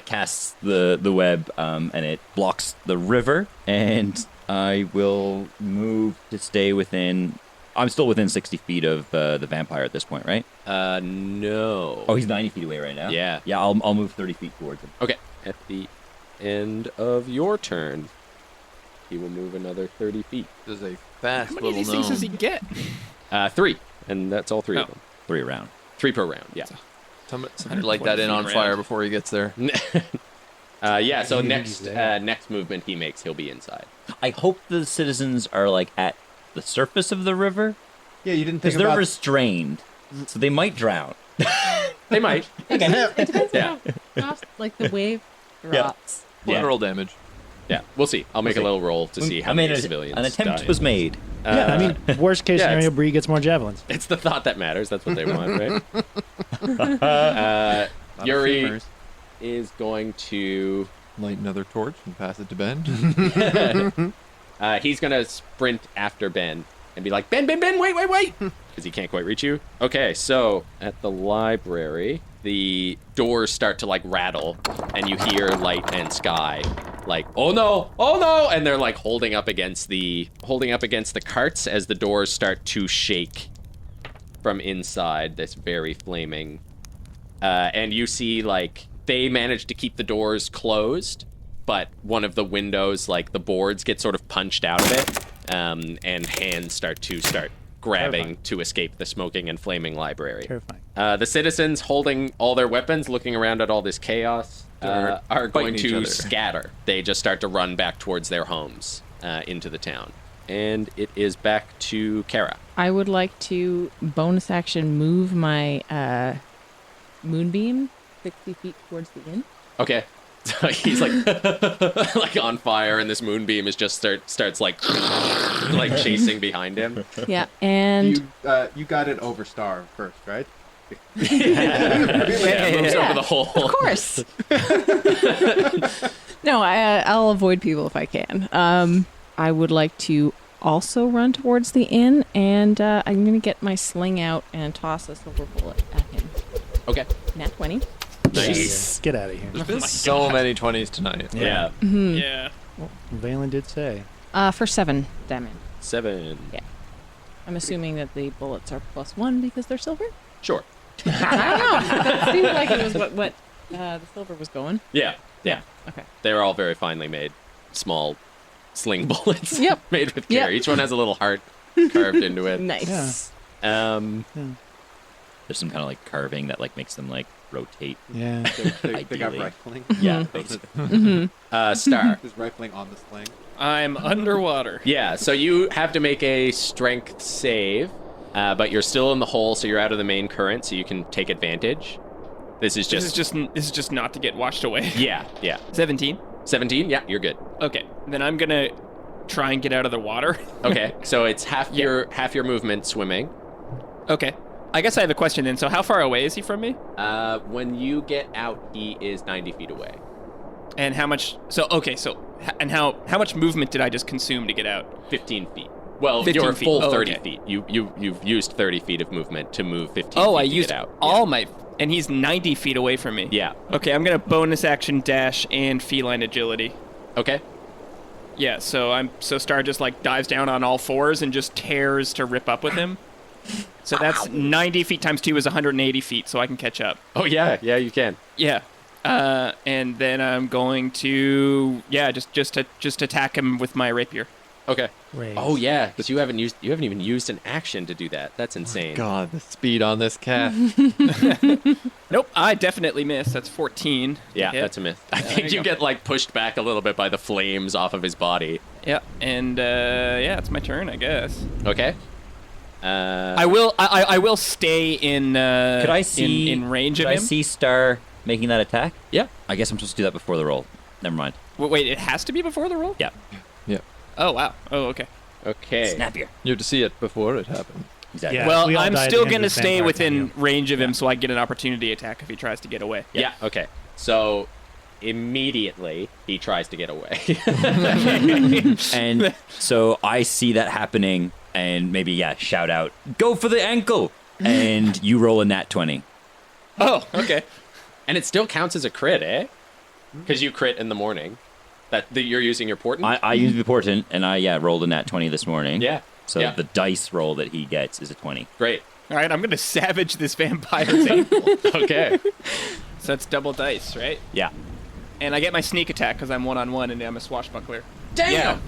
Casts the web, and it blocks the river, and I will move to stay within. I'm still within 60 feet of the vampire at this point, right? no. Oh, he's 90 feet away right now. Yeah. Yeah, I'll move 30 feet towards him. Okay. At the end of your turn, he will move another 30 feet. This is a fast How many of little these things does he gnome. get? 3, and that's all 3 of Oh. them. 3 around. 3 per round, yeah. Somebody light that in on fire before he gets there. So next movement he makes, he'll be inside. I hope the citizens are like at the surface of the river. Yeah, you didn't Because think they're about... restrained, so they might drown. They might. It depends Yeah. how fast, like, the wave drops. Collateral damage. Yeah, we'll see. I'll make a little roll to see how many civilians an attempt die. was made. Yeah, I mean, worst case yeah, scenario, it's- Bree gets more javelins. It's the thought that matters. That's what they want, right? Yuri femurs. is going to... Light another torch and pass it to Ben. He's going to sprint after Ben and be like, Ben, wait! Because he can't quite reach you. Okay, so at the library, the doors start to, like, rattle, and you hear Light and Sky, like, oh no, and they're, like, holding up against the carts as the doors start to shake from inside this very flaming. And you see, like, they managed to keep the doors closed, but one of the windows, like, the boards get sort of punched out of it, and hands start grabbing to escape the smoking and flaming library. Terrifying. The citizens, holding all their weapons, looking around at all this chaos, are going fighting each to other. scatter. They just start to run back towards their homes into the town. And it is back to Cara. I would like to bonus action move my moonbeam 60 feet towards the inn. Okay. So he's like like on fire, and this moonbeam is just starts like chasing behind him. Yeah, and You got it over Star first, right? Moves over the hole. of course. No, I'll avoid people if I can. I would like to also run towards the inn, and I'm going to get my sling out and toss a silver bullet at him. Okay. Nat 20. Nice. Get out of here. There's been so many 20s tonight. Yeah. Yeah. Vaelin did say. For 7 damage. 7. Yeah. I'm assuming that the bullets are +1 because they're silver? Sure. I don't know. That seemed like it was what the silver was going. Yeah. Okay. They're all very finely made, small sling bullets. Yep. Made with care. Yep. Each one has a little heart carved into it. Nice. There's some kind of like carving that like makes them like rotate. Yeah. They got Ideally. rifling. Yeah, basically. Star. Just rifling on the sling. I'm underwater. Yeah, so you have to make a strength save, but you're still in the hole, so you're out of the main current, so you can take advantage. This is This is just not to get washed away. Yeah. 17. 17? Yeah, you're good. Okay. Then I'm gonna try and get out of the water. Okay, so it's half your movement swimming. Okay. I guess I have a question then. So how far away is he from me? When you get out, he is 90 feet away. And how much? How much movement did I just consume to get out? 15 feet. Well, 15 you're feet. full Oh, 30 okay. feet. You've used 30 feet of movement to move 15 feet Oh, I to used get out. all my, and he's 90 feet away from me. Yeah. Okay, I'm gonna bonus action dash and feline agility. Okay. Yeah, so Star just like dives down on all fours and just tears to rip up with him. So that's 90 feet times 2 is 180 feet, so I can catch up. Oh, yeah, you can. Yeah. And then I'm going to just attack him with my rapier. Okay. Raise. Oh, yeah, because you haven't even used an action to do that. That's insane. God, the speed on this cat. Nope, I definitely miss. That's 14. Yeah, Hit. that's a myth. I there think you you go. get like pushed back a little bit by the flames off of his body. Yeah, and it's my turn, I guess. Okay. I will stay in. Could I see in range of could him? I see Star making that attack? Yeah. I guess I'm supposed to do that before the roll. Never mind. Wait, it has to be before the roll? Yeah. Oh wow. Oh okay. Okay. Snappier. You have to see it before it happened. Exactly. Yeah. Well, we all I'm died at still the end gonna of stay Vampire within Canyon. range of him, so I get an opportunity attack if he tries to get away. Yeah. Okay. So immediately he tries to get away. And so I see that happening and maybe, shout out, go for the ankle! And you roll a nat 20. Oh, okay. And it still counts as a crit, eh? Because you crit in the morning. That you're using your portent. I used the portent and I rolled a nat 20 this morning. Yeah. So Yeah. the dice roll that he gets is a 20. Great. All right, I'm gonna savage this vampire's ankle. Okay. So that's double dice, right? Yeah. And I get my sneak attack because I'm 1-on-1 and I'm a swashbuckler. Damn.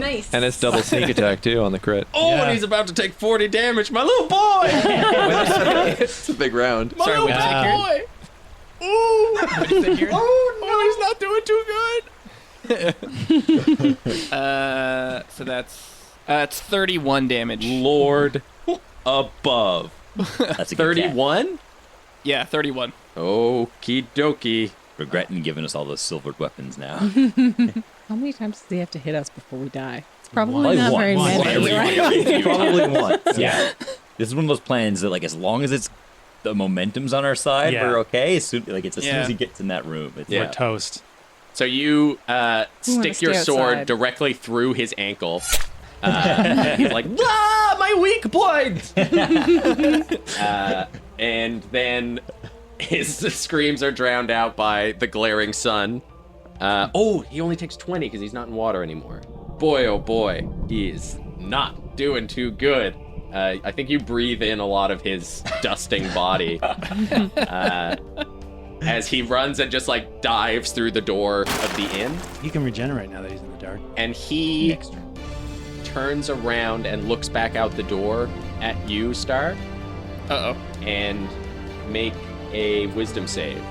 Nice. And it's double sneak attack, too, on the crit. Oh, and he's about to take 40 damage, my little boy. It's a big round. Sorry, wait a second. Boy. Ooh. Oh, he's not doing too good. So that's 31 damage. Lord above. That's a good cat. 31? Yeah, 31. Okie dokie. Regretting giving us all those silvered weapons now. How many times does he have to hit us before we die? It's probably not very many, right? Probably once. Yeah. This is one of those plans that, like, as long as the momentum's on our side, Yeah. we're okay. As soon as he gets in that room, it's Yeah. We're toast. So you stick your stay sword outside. directly through his ankle. He's like, ah, my weak point! And then his screams are drowned out by the glaring sun. He only takes 20 because he's not in water anymore. Boy, oh boy, he is not doing too good. I think you breathe in a lot of his dusting body as he runs and just like dives through the door of the inn. He can regenerate now that he's in the dark. And he turns around and looks back out the door at you, Star, Uh-oh. and make a wisdom save.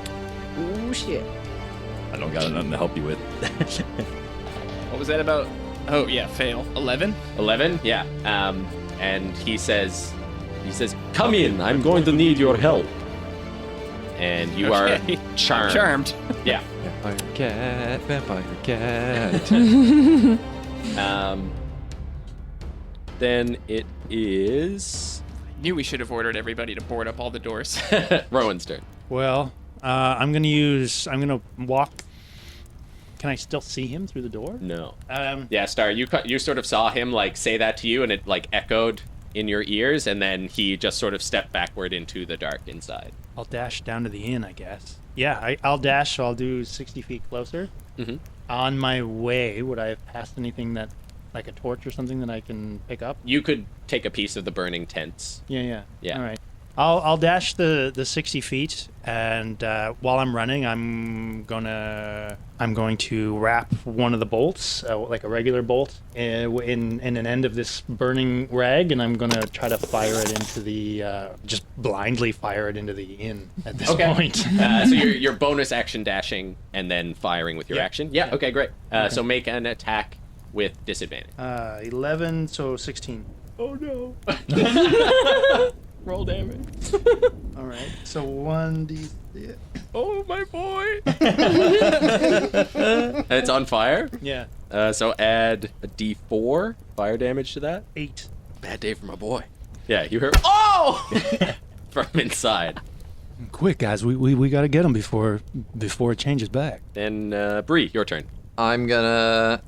Oh, shit. I don't got nothing to help you with. What was that about? Oh, yeah, fail. 11? 11? Yeah. And he says, come in, I'm going to need your help. And you Okay. are charmed. Charmed. Yeah. Vampire cat. Then it is Knew we should have ordered everybody to board up all the doors. Rowan's turn. Well, I'm gonna walk. Can I still see him through the door? No. Um, Yeah, Star, you sort of saw him like say that to you, and it like echoed in your ears, and then he just sort of stepped backward into the dark inside. I'll dash down to the inn, I guess. Yeah, I'll dash, so I'll do 60 feet closer. Mm-hmm. On my way, would I have passed anything that, like a torch or something that I can pick up? You could take a piece of the burning tents. Yeah. Yeah. All right. I'll dash the 60 feet, and while I'm running, I'm going to wrap one of the bolts, like a regular bolt, in an end of this burning rag, and I'm gonna try to fire it into the just blindly fire it into the inn at this point. So you're bonus action dashing and then firing with your action. Yeah. Okay. Great. So make an attack with disadvantage. 11, so 16. Oh no. Roll damage. All right. So 1d. Oh my boy. It's on fire. Yeah. So add a d4 fire damage to that. 8. Bad day for my boy. Yeah, you heard oh from inside. Quick, guys, we gotta get him before it changes back. Then Bree, your turn. I'm gonna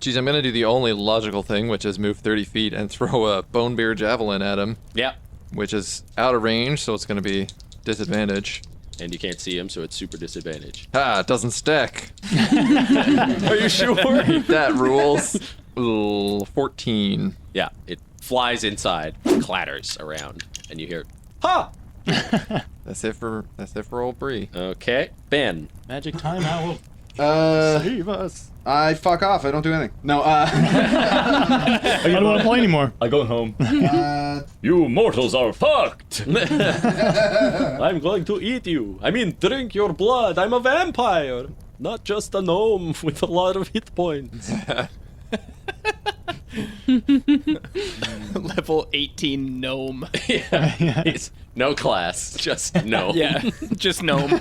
do the only logical thing, which is move 30 feet and throw a bone bear javelin at him, Yeah. which is out of range, so it's gonna be disadvantage. And you can't see him, so it's super disadvantage. Ah, it doesn't stack. Are you sure? That rules. Ooh, 14. Yeah, it flies inside, clatters around, and you hear, ha! That's it for old Bree. Okay, Ben. Magic time owl. Save us. I fuck off. I don't do anything. No, I don't want to play anymore. I'm going home. You mortals are fucked. I'm going to eat you. I mean, drink your blood. I'm a vampire, not just a gnome with a lot of hit points. Level 18 gnome. Yeah, he's no class, just no. Yeah, just gnome.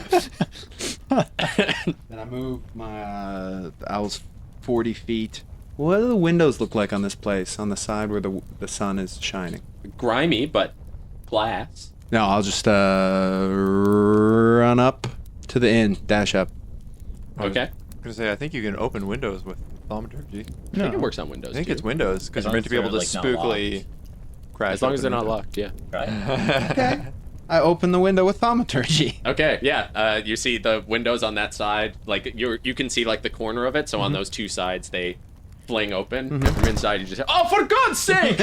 Then I move my owl's 40 feet. What do the windows look like on this place, on the side where the sun is shining? Grimy, but glass. No, I'll just run up to the inn, dash up. Okay. I'm gonna say, I think you can open windows with thaumaturgy. I think it works on Windows. I think too. it's Windows, because As you're meant to be long able to as they're, like, not spookily crash. As long as they're open not windows. locked, yeah. Right? Okay. I open the window with thaumaturgy. Okay, yeah. You see the windows on that side, like you can see like the corner of it. So on those two sides, they fling open, and from inside you just say, "Oh, for God's sake!"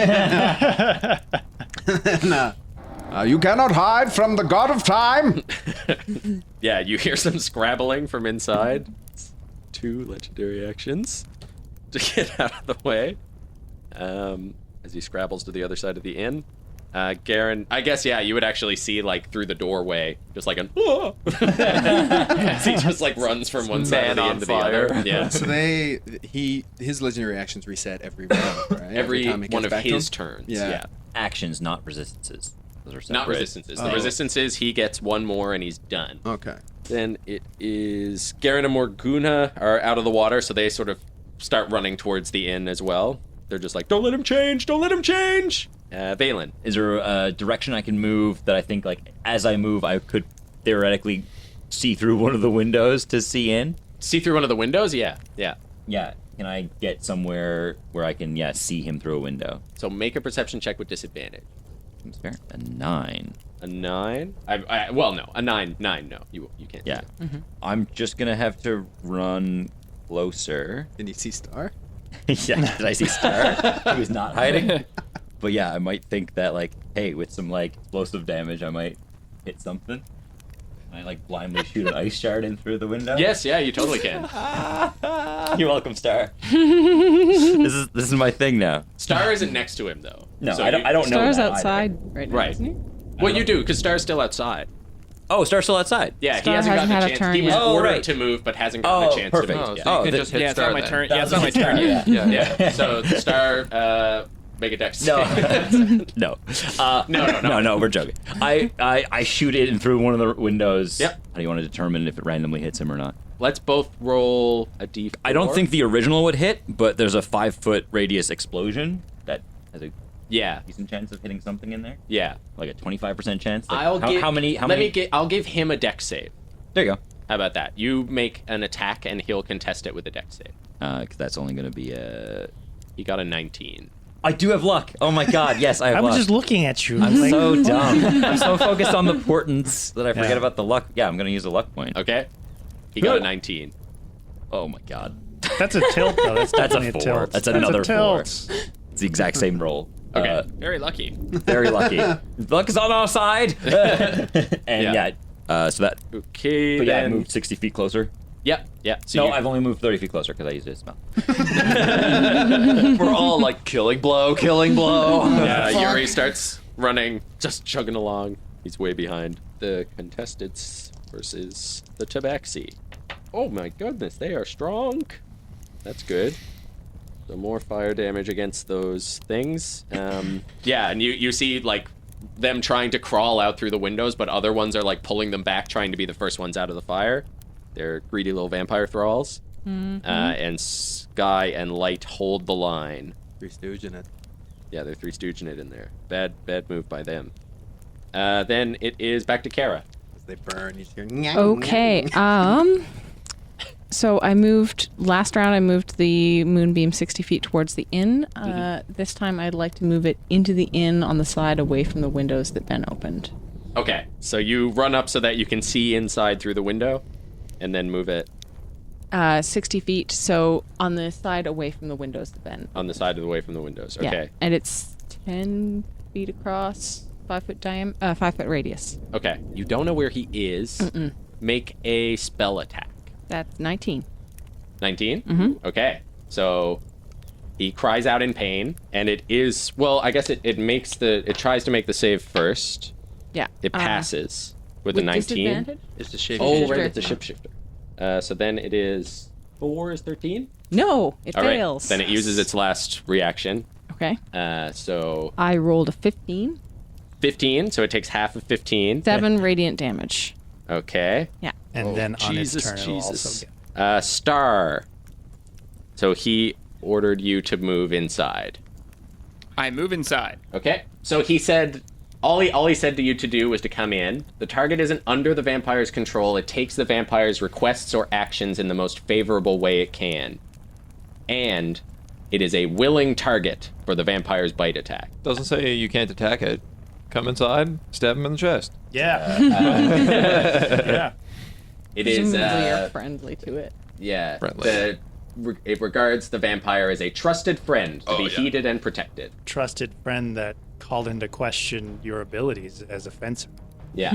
You cannot hide from the god of time. Yeah, you hear some scrabbling from inside. It's 2 legendary actions to get out of the way. As he scrabbles to the other side of the inn. Garen, I guess, yeah, you would actually see, like, through the doorway, just like an, as he just, like, runs from one side of the end to the other. Yeah. So his legendary actions reset every round, right? Every time he one gets of back to his him? turns. Yeah. Yeah. Actions, not resistances. Those are separate. Not resistances. The resistances, he gets one more and he's done. Okay. Then it is Garen and Morguna are out of the water, so they sort of start running towards the inn as well. They're just like, don't let him change! Don't let him change! Vaelin. Is there a direction I can move that I think, like, as I move, I could theoretically see through one of the windows to see in? See through one of the windows? Yeah. Yeah. Can I get somewhere where I can, see him through a window? So make a perception check with disadvantage. Seems fair. A 9. A 9? Well, no. A 9. 9, no. You can't. Yeah. I'm just gonna have to run closer. Did you see Star? Yeah, did I see Star? He was not hiding. But yeah, I might think that, like, hey, with some, like, explosive damage, I might hit something. Can I, like, blindly shoot an ice shard in through the window? Yes, yeah, you totally can. You're welcome, Star. This is my thing now. Star isn't next to him, though. No, So I don't know Star's that outside either. right now, Right. isn't he? Well, you do, because Star's still outside. Oh, Star's still outside. Yeah, Star he hasn't hasn't gotten had a a chance. turn He was yet. Oh, ordered right. to move, but hasn't gotten Oh, a chance perfect. to Oh, move. so you can the- just hit Yeah, it's Star not my then. turn. Yeah, it's not my turn yet. Yeah. So Star, make a dex. No. No. No, we're joking. I shoot it in through one of the windows. Yep. How do you want to determine if it randomly hits him or not? Let's both roll a d4. I don't think the original would hit, but there's a 5-foot radius explosion that has a Yeah. decent chance of hitting something in there. Yeah. Like a 25% chance. Like, How many? How many? I'll give him a dex save. There you go. How about that? You make an attack and he'll contest it with a dex save. Because that's only going to be a. He got a 19. I do have luck. Oh my god, yes, I have I luck. was just looking at you. I'm like, so dumb. I'm so focused on the portents that I forget Yeah. about the luck. Yeah, I'm going to use a luck point. Okay. He got a 19. Oh my god. That's a tilt, though. That's That's definitely a 4. tilt. That's another a tilt. 4. It's the exact same roll. Okay. Very lucky. Very lucky. Luck is on our side. And Yeah. so that. Okay. But yeah, I then- moved 60 feet closer. Yep. Yeah. So No, you- I've only moved 30 feet closer because I used it as a spell. We're all like killing blow, killing blow. Yeah, Yuri starts running, just chugging along. He's way behind. The contestants versus the Tabaxi. Oh my goodness, they are strong. That's good. So more fire damage against those things. Yeah, and you see like them trying to crawl out through the windows, but other ones are like pulling them back, trying to be the first ones out of the fire. They're greedy little vampire thralls. And Sky and Light hold the line. Three Stooging it. Yeah, they're Three Stooging it in there. Bad move by them. Then it is back to Cara. As they burn, you just hear. Okay. So last round I moved the moonbeam 60 feet towards the inn. This time I'd like to move it into the inn on the side away from the windows that Ben opened. Okay, so you run up so that you can see inside through the window, and then move it 60 feet, so on the side away from the windows that Ben. on the side of the way from the windows. Okay. Yeah, and it's 10 feet across, 5 foot 5 foot radius. Okay. You don't know where he is. Make a spell attack. That's 19. 19? Mm-hmm. Okay. So he cries out in pain, and it is, well, I guess it tries to make the save first. Yeah. It passes with a 19. Disadvantage? It's the shape. Oh, Shapeshifter. right, it's a shapeshifter. So then it is 4 is 13? No, it All right. fails. Then it uses its last reaction. Okay. So I rolled a 15. 15, so it takes half of 15. 7 radiant damage. Okay. Yeah. And then on Jesus, its turn, it'll Jesus. also get. Star. So he ordered you to move inside. I move inside. Okay. So he said, all he said to you to do was to come in. The target isn't under the vampire's control. It takes the vampire's requests or actions in the most favorable way it can. And it is a willing target for the vampire's bite attack. Doesn't say you can't attack it. Come inside, stab him in the chest. Yeah. Yeah. It is, Presumably you're friendly to it. yeah. Friendly. It regards the vampire as a trusted friend to be heeded and protected. Trusted friend that called into question your abilities as a fencer. Yeah.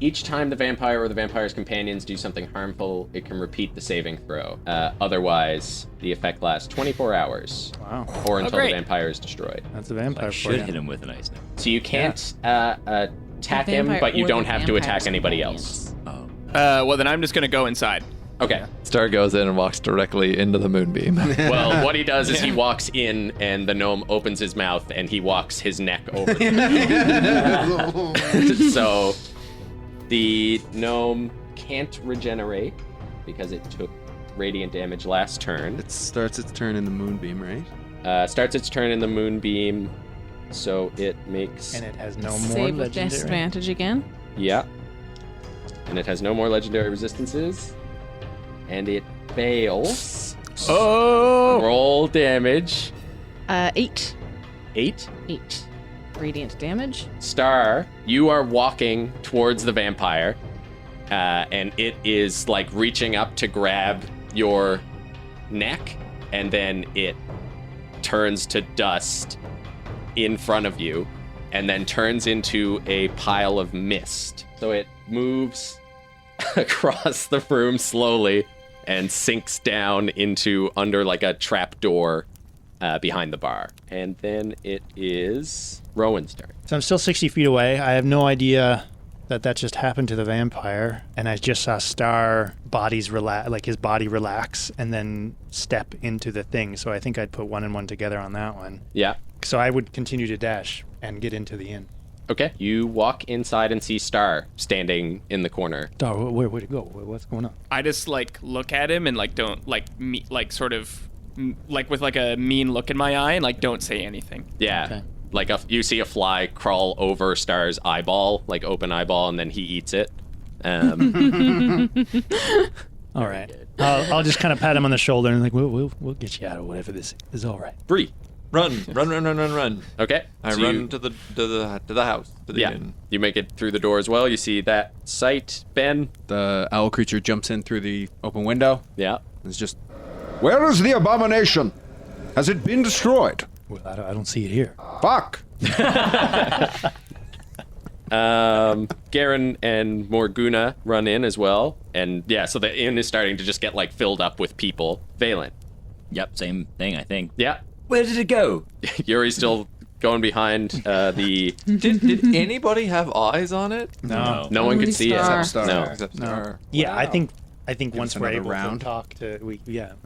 Each time the vampire or the vampire's companions do something harmful, it can repeat the saving throw. Otherwise, the effect lasts 24 hours. Wow. Or until the great. vampire is destroyed. That's a vampire for Should you. hit him with an ice note. So you can't attack him, but you don't have to attack anybody else. Well, then I'm just gonna go inside. Okay. Star goes in and walks directly into the moonbeam. Well, what he does is he walks in, and the gnome opens his mouth, and he walks his neck over. So the gnome can't regenerate because it took radiant damage last turn. It starts its turn in the moonbeam, right? Starts its turn in the moonbeam, so it makes And it has no more Save with legendary. disadvantage again. yeah, and it has no more legendary resistances, and it fails. Oh! Roll damage. 8. 8. 8. Radiant damage. Star, you are walking towards the vampire, and it is like reaching up to grab your neck, and then it turns to dust in front of you, and then turns into a pile of mist. So it moves across the room slowly and sinks down into under like a trap door behind the bar. And then it is Rowan's turn. So I'm still 60 feet away. I have no idea that just happened to the vampire, and I just saw Star body's his body relax and then step into the thing. So I think I'd put 1 and 1 together on that one. Yeah. So I would continue to dash and get into the inn. Okay. You walk inside and see Star standing in the corner. Star, where'd it go? What's going on? I just like look at him and like don't like me like sort of like with like a mean look in my eye and like don't say anything. Yeah. Okay. Like you see a fly crawl over Star's eyeball, like open eyeball, and then he eats it. All right. I'll just kind of pat him on the shoulder and like, we'll get you out of whatever this is. All right. Bree. Run. Okay. I So run you- to the house, to the Yeah. inn. You make it through the door as well. You see that sight, Ben. The owl creature jumps in through the open window. Yeah. It's just, where is the abomination? Has it been destroyed? Well, I don't see it here. Fuck! Garen and Morguna run in as well. And yeah, so the inn is starting to just get like filled up with people. Vaelin. Yep, same thing, I think. Yeah. Where did it go? Yuri's still going behind the... Did anybody have eyes on it? No. No one could Only see Star. it. Star. No. Except No. Star. Yeah, I think once us we're another able round. to talk to, we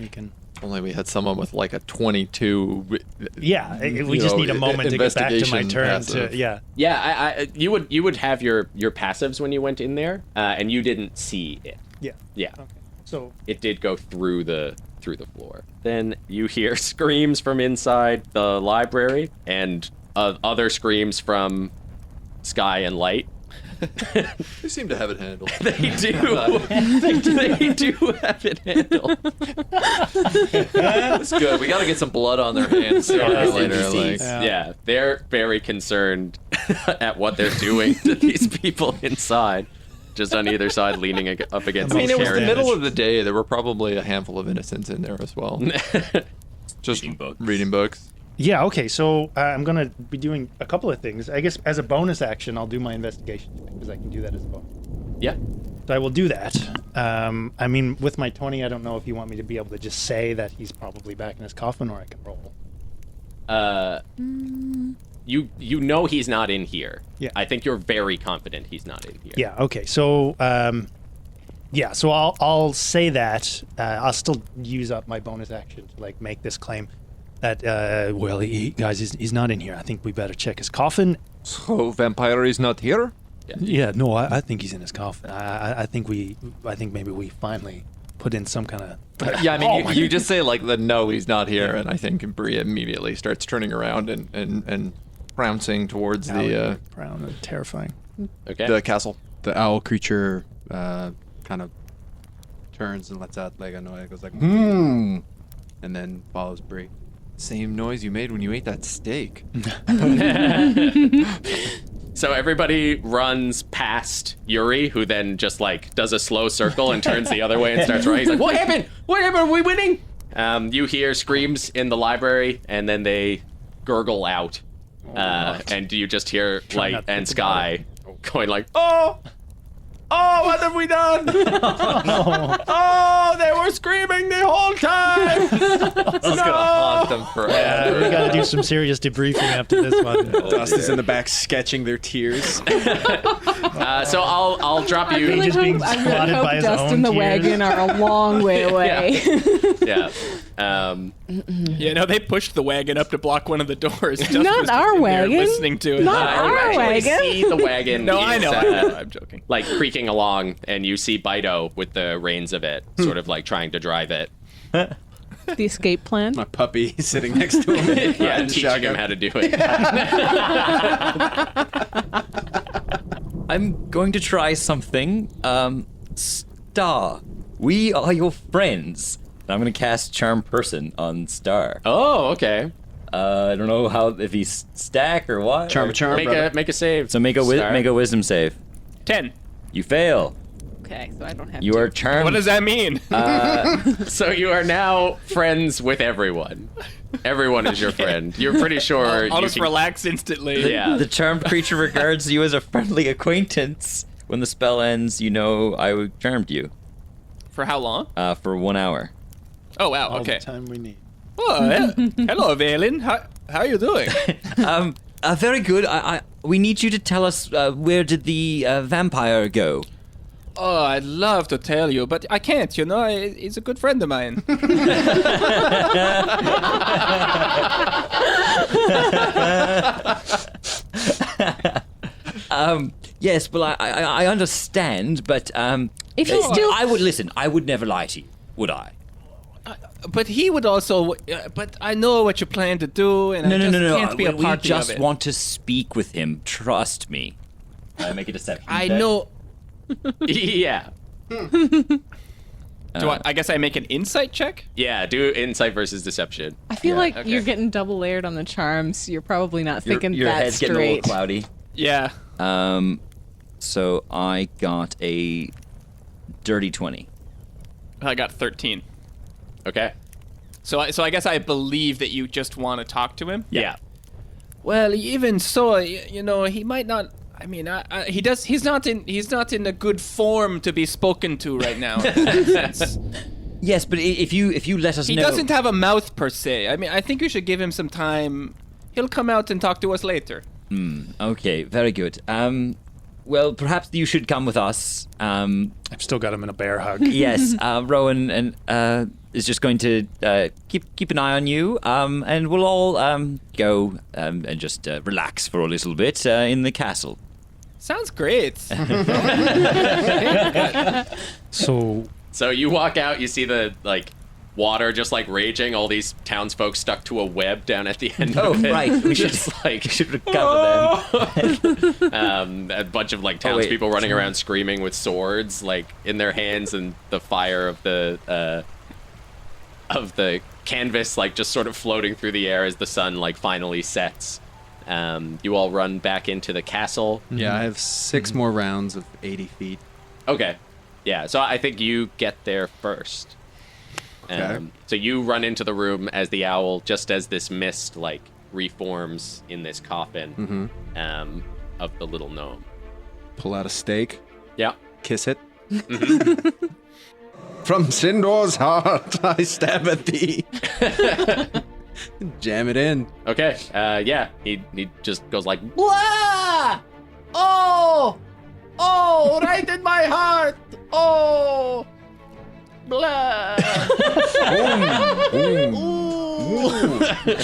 can. Only we had someone with like a 22. Yeah, we You just know, need a moment to get back to my investigation turn. passive. Yeah. Yeah, you would have your passives when you went in there, and you didn't see it. Yeah. Yeah. Okay. So It did go through the floor. Then you hear screams from inside the library and other screams from Sky and Light. They seem to have it handled. They do. they do have it handled. That's good. We got to get some blood on their hands sooner or later. Like, Yeah, they're very concerned at what they're doing to these people inside, just on either side, leaning up against. I mean, it was the Karen. middle of the day. There were probably a handful of innocents in there as well. Just reading books. yeah, okay. So I'm gonna be doing a couple of things. I guess as a bonus action, I'll do my investigation because I can do that as a bonus. Yeah. So I will do that. I mean, with my 20, I don't know if you want me to be able to just say that he's probably back in his coffin, or I can roll. You know he's not in here. Yeah. I think you're very confident he's not in here. Yeah. Okay. So yeah. So I'll say that. I'll still use up my bonus action to like make this claim that well, guys, he's not in here. I think we better check his coffin. So vampire is not here. Yeah. No, I think he's in his coffin. I think maybe we finally put in some kind of. Yeah, I mean, you just say like the no, he's not here, and I think Bria immediately starts turning around and bouncing towards the brown and terrifying. Okay. the castle. The owl creature kind of turns and lets out like a noise. It goes like, and then follows Bree. Same noise you made when you ate that steak. So everybody runs past Yuri, who then just like does a slow circle and turns the other way and starts running. He's like, "What happened? What happened? Are we winning?" You hear screams in the library, and then they gurgle out, and you just hear Try Light not to and think about Sky going like, "Oh!" Oh, what have we done? Oh, they were screaming the whole time. It's gonna haunt them forever. We got to do some serious debriefing after this one. Dust is in the back sketching their tears. So I'll drop I you. really just being hope, I really swatted hope by his Dust own and the tears. wagon are a long way away. Yeah. Yeah, no, they pushed the wagon up to block one of the doors. Just Not was our in there wagon. Listening to it. Not You our actually wagon. see the wagon. No, I is, know. I'm joking. like creaking along, and you see Bido with the reins of it, sort of like trying to drive it. The escape plan. My puppy sitting next to him. Yeah, riding teaching him shotgun. how to do it. I'm going to try something. Star, we are your friends. I'm going to cast Charm Person on Star. Oh, okay. I don't know if he's stack or what. Charm, charm, brother. Make a save. So make a Star. wisdom save. 10. You fail. Okay, so I don't have You to. are charmed. What does that mean? So you are now friends with everyone. Everyone is your friend. You're pretty sure. I'll you just can- relax instantly. Yeah. The charmed creature regards you as a friendly acquaintance. When the spell ends, you know I charmed you. For how long? For 1 hour. Oh, wow. All Okay. the time we need. Oh, hello, Vaelin. How are you doing? Very good. We need you to tell us where did the vampire go? Oh, I'd love to tell you, but I can't, you know. He's a good friend of mine. Yes, well, I understand, but If you still- I would listen. I would never lie to you, would I? But he would also. But I know what you plan to do, and I just can't be a We party just of it. want to speak with him. Trust me. Make a deception. I check. know. Yeah. I guess I make an insight check. Yeah. Do insight versus deception. I feel like okay. you're getting double layered on the charms. You're probably not thinking your that head's getting a little straight. cloudy. Yeah. So I got a dirty 20. I got 13. Okay. So I guess I believe that you just want to talk to him. Yeah. Well, even so, you know, he might not. I mean, he does. He's not in a good form to be spoken to right now. In that sense. Yes, but if you let us He know. doesn't have a mouth per se. I mean, I think you should give him some time. He'll come out and talk to us later. Okay, very good. Well, perhaps you should come with us. I've still got him in a bear hug. Yes, Rowan and is just going to keep an eye on you, and we'll all go and just relax for a little bit in the castle. Sounds great. So you walk out, you see the water just raging, all these townsfolk stuck to a web down at the end Oh, of it. right. We should Just recover them. a bunch of townspeople running around screaming with swords in their hands, and the fire of the canvas just sort of floating through the air as the sun finally sets. You all run back into the castle. Yeah, I have 6 more rounds of 80 feet. Okay. Yeah, so I think you get there first. Okay. So you run into the room as the owl, just as this mist reforms in this coffin of the little gnome. Pull out a stake, Yeah. kiss it. From Sindor's heart, I stab at thee. Jam it in. Okay. Yeah. He just goes blah! Oh! Oh! Right in my heart! Oh! Blah!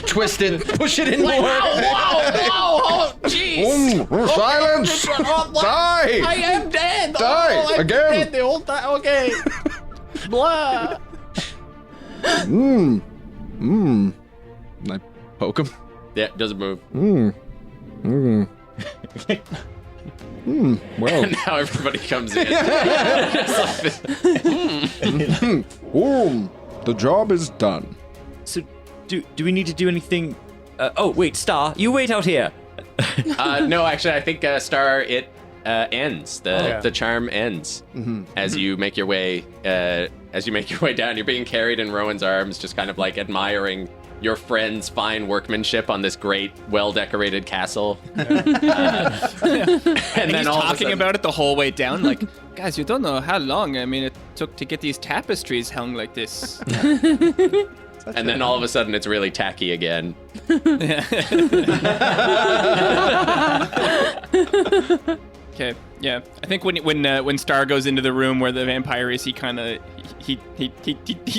Twist it. Push it in more. Oh, jeez! Silence! Die! I am dead! Die! Oh, I'm Again! dead the whole time. Okay. Blah! I poke him. Yeah, doesn't move. Well, And now everybody comes in. the job is done. So, do we need to do anything? Oh, wait, Star, you wait out here. No, actually, I think Star, it ends. The charm ends as you make your way. As you make your way down, you're being carried in Rowan's arms, just kind of admiring your friend's fine workmanship on this great, well-decorated castle. And And then he's all of a talking sudden- about it the whole way down, like, guys, you don't know how long, it took to get these tapestries hung like this. And then all of a sudden, it's really tacky again. Okay, yeah. I think when Star goes into the room where the vampire is, he kind of he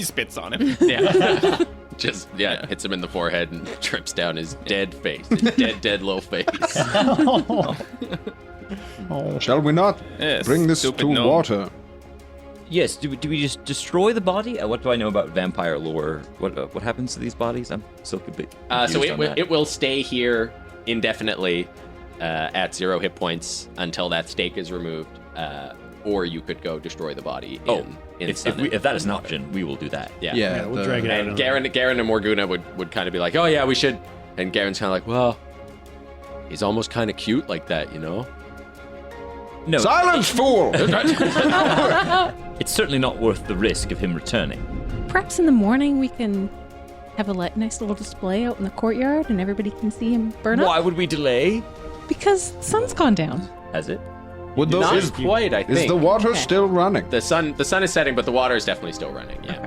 spits on him. Yeah. Just hits him in the forehead and trips down his dead face, his dead little face. Shall we not Yes, bring this to stupid gnome. water? Yes. Do we just destroy the body? What do I know about vampire lore? What happens to these bodies? I'm still a bit confused So on that. it will stay here indefinitely at 0 hit points until that stake is removed, or you could go destroy the body. If that is an option, we will do that. Yeah. We'll drag it out. And Garen and Morguna would kind of be like, oh yeah, we should. And Garen's kind of like, well, he's almost kind of cute like that, you know? No, Silence, fool! it's certainly not worth the risk of him returning. Perhaps in the morning we can have a nice little display out in the courtyard and everybody can see him burn Why up. would we delay? Because the sun's gone down. Has it? Would those, Not is, quite, I think. is the water Okay. still running? The sun is setting, but the water is definitely still running. Yeah.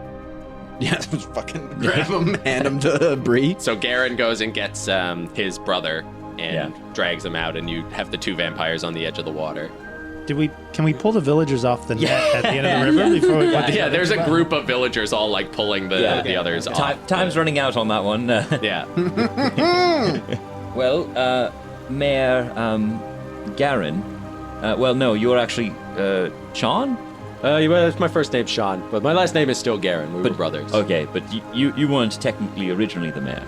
Yeah, just fucking grab him, hand him to Bree. So Garen goes and gets his brother and drags him out, and you have the 2 vampires on the edge of the water. Can we pull the villagers off the net at the end of the river before we Yeah, there's a group of villagers all like pulling the others off. Time's running out on that one. Yeah. Well, Mayor Garen. No, you're actually Sean. Well, my first name's Sean, but my last name is still Garen. We were brothers. Okay, but you weren't technically originally the mayor.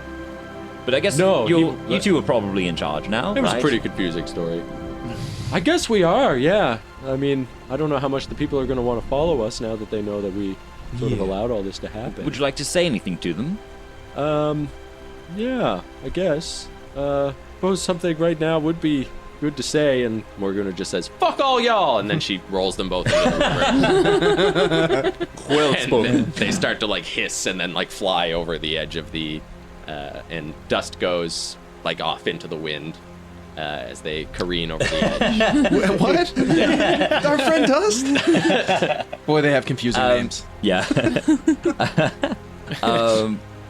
But I guess No, you two are probably in charge now. It was right? a pretty confusing story. I guess we are, yeah. I mean, I don't know how much the people are going to want to follow us now that they know that we sort of allowed all this to happen. Would you like to say anything to them? Yeah, I guess. Suppose something right now would be good to say, and Morgana just says, "Fuck all y'all," and then she rolls them both into the river. Well And then they start to like hiss and then like fly over the edge of the, and dust goes like off into the wind. As they careen over the edge. What? Our friend Dust? Boy, they have confusing names. Yeah.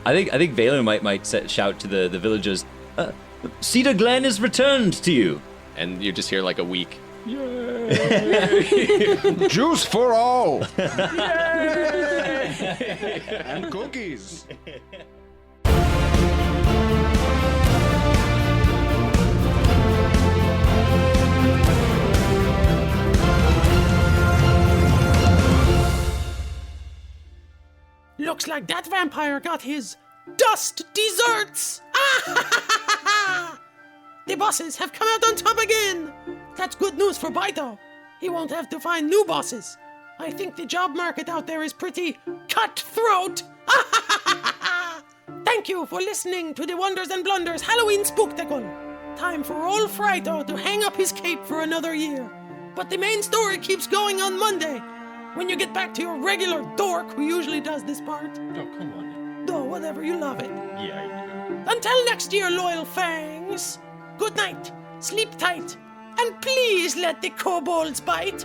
I think Vaelin might shout to the villagers, Cedar Glen is returned to you. And you just hear like a weak, Juice for all! And cookies. Looks like that vampire got his dust desserts! The bosses have come out on top again! That's good news for Baito. He won't have to find new bosses. I think the job market out there is pretty cutthroat. Thank you for listening to the Wonders and Blunders Halloween Spooktacle. Time for old Frito to hang up his cape for another year. But the main story keeps going on Monday, when you get back to your regular dork who usually does this part. Oh, come on. Oh, whatever, you love it. Yeah, I do. Until next year, loyal fangs. Good night, sleep tight, and please let the kobolds bite.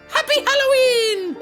Happy Halloween!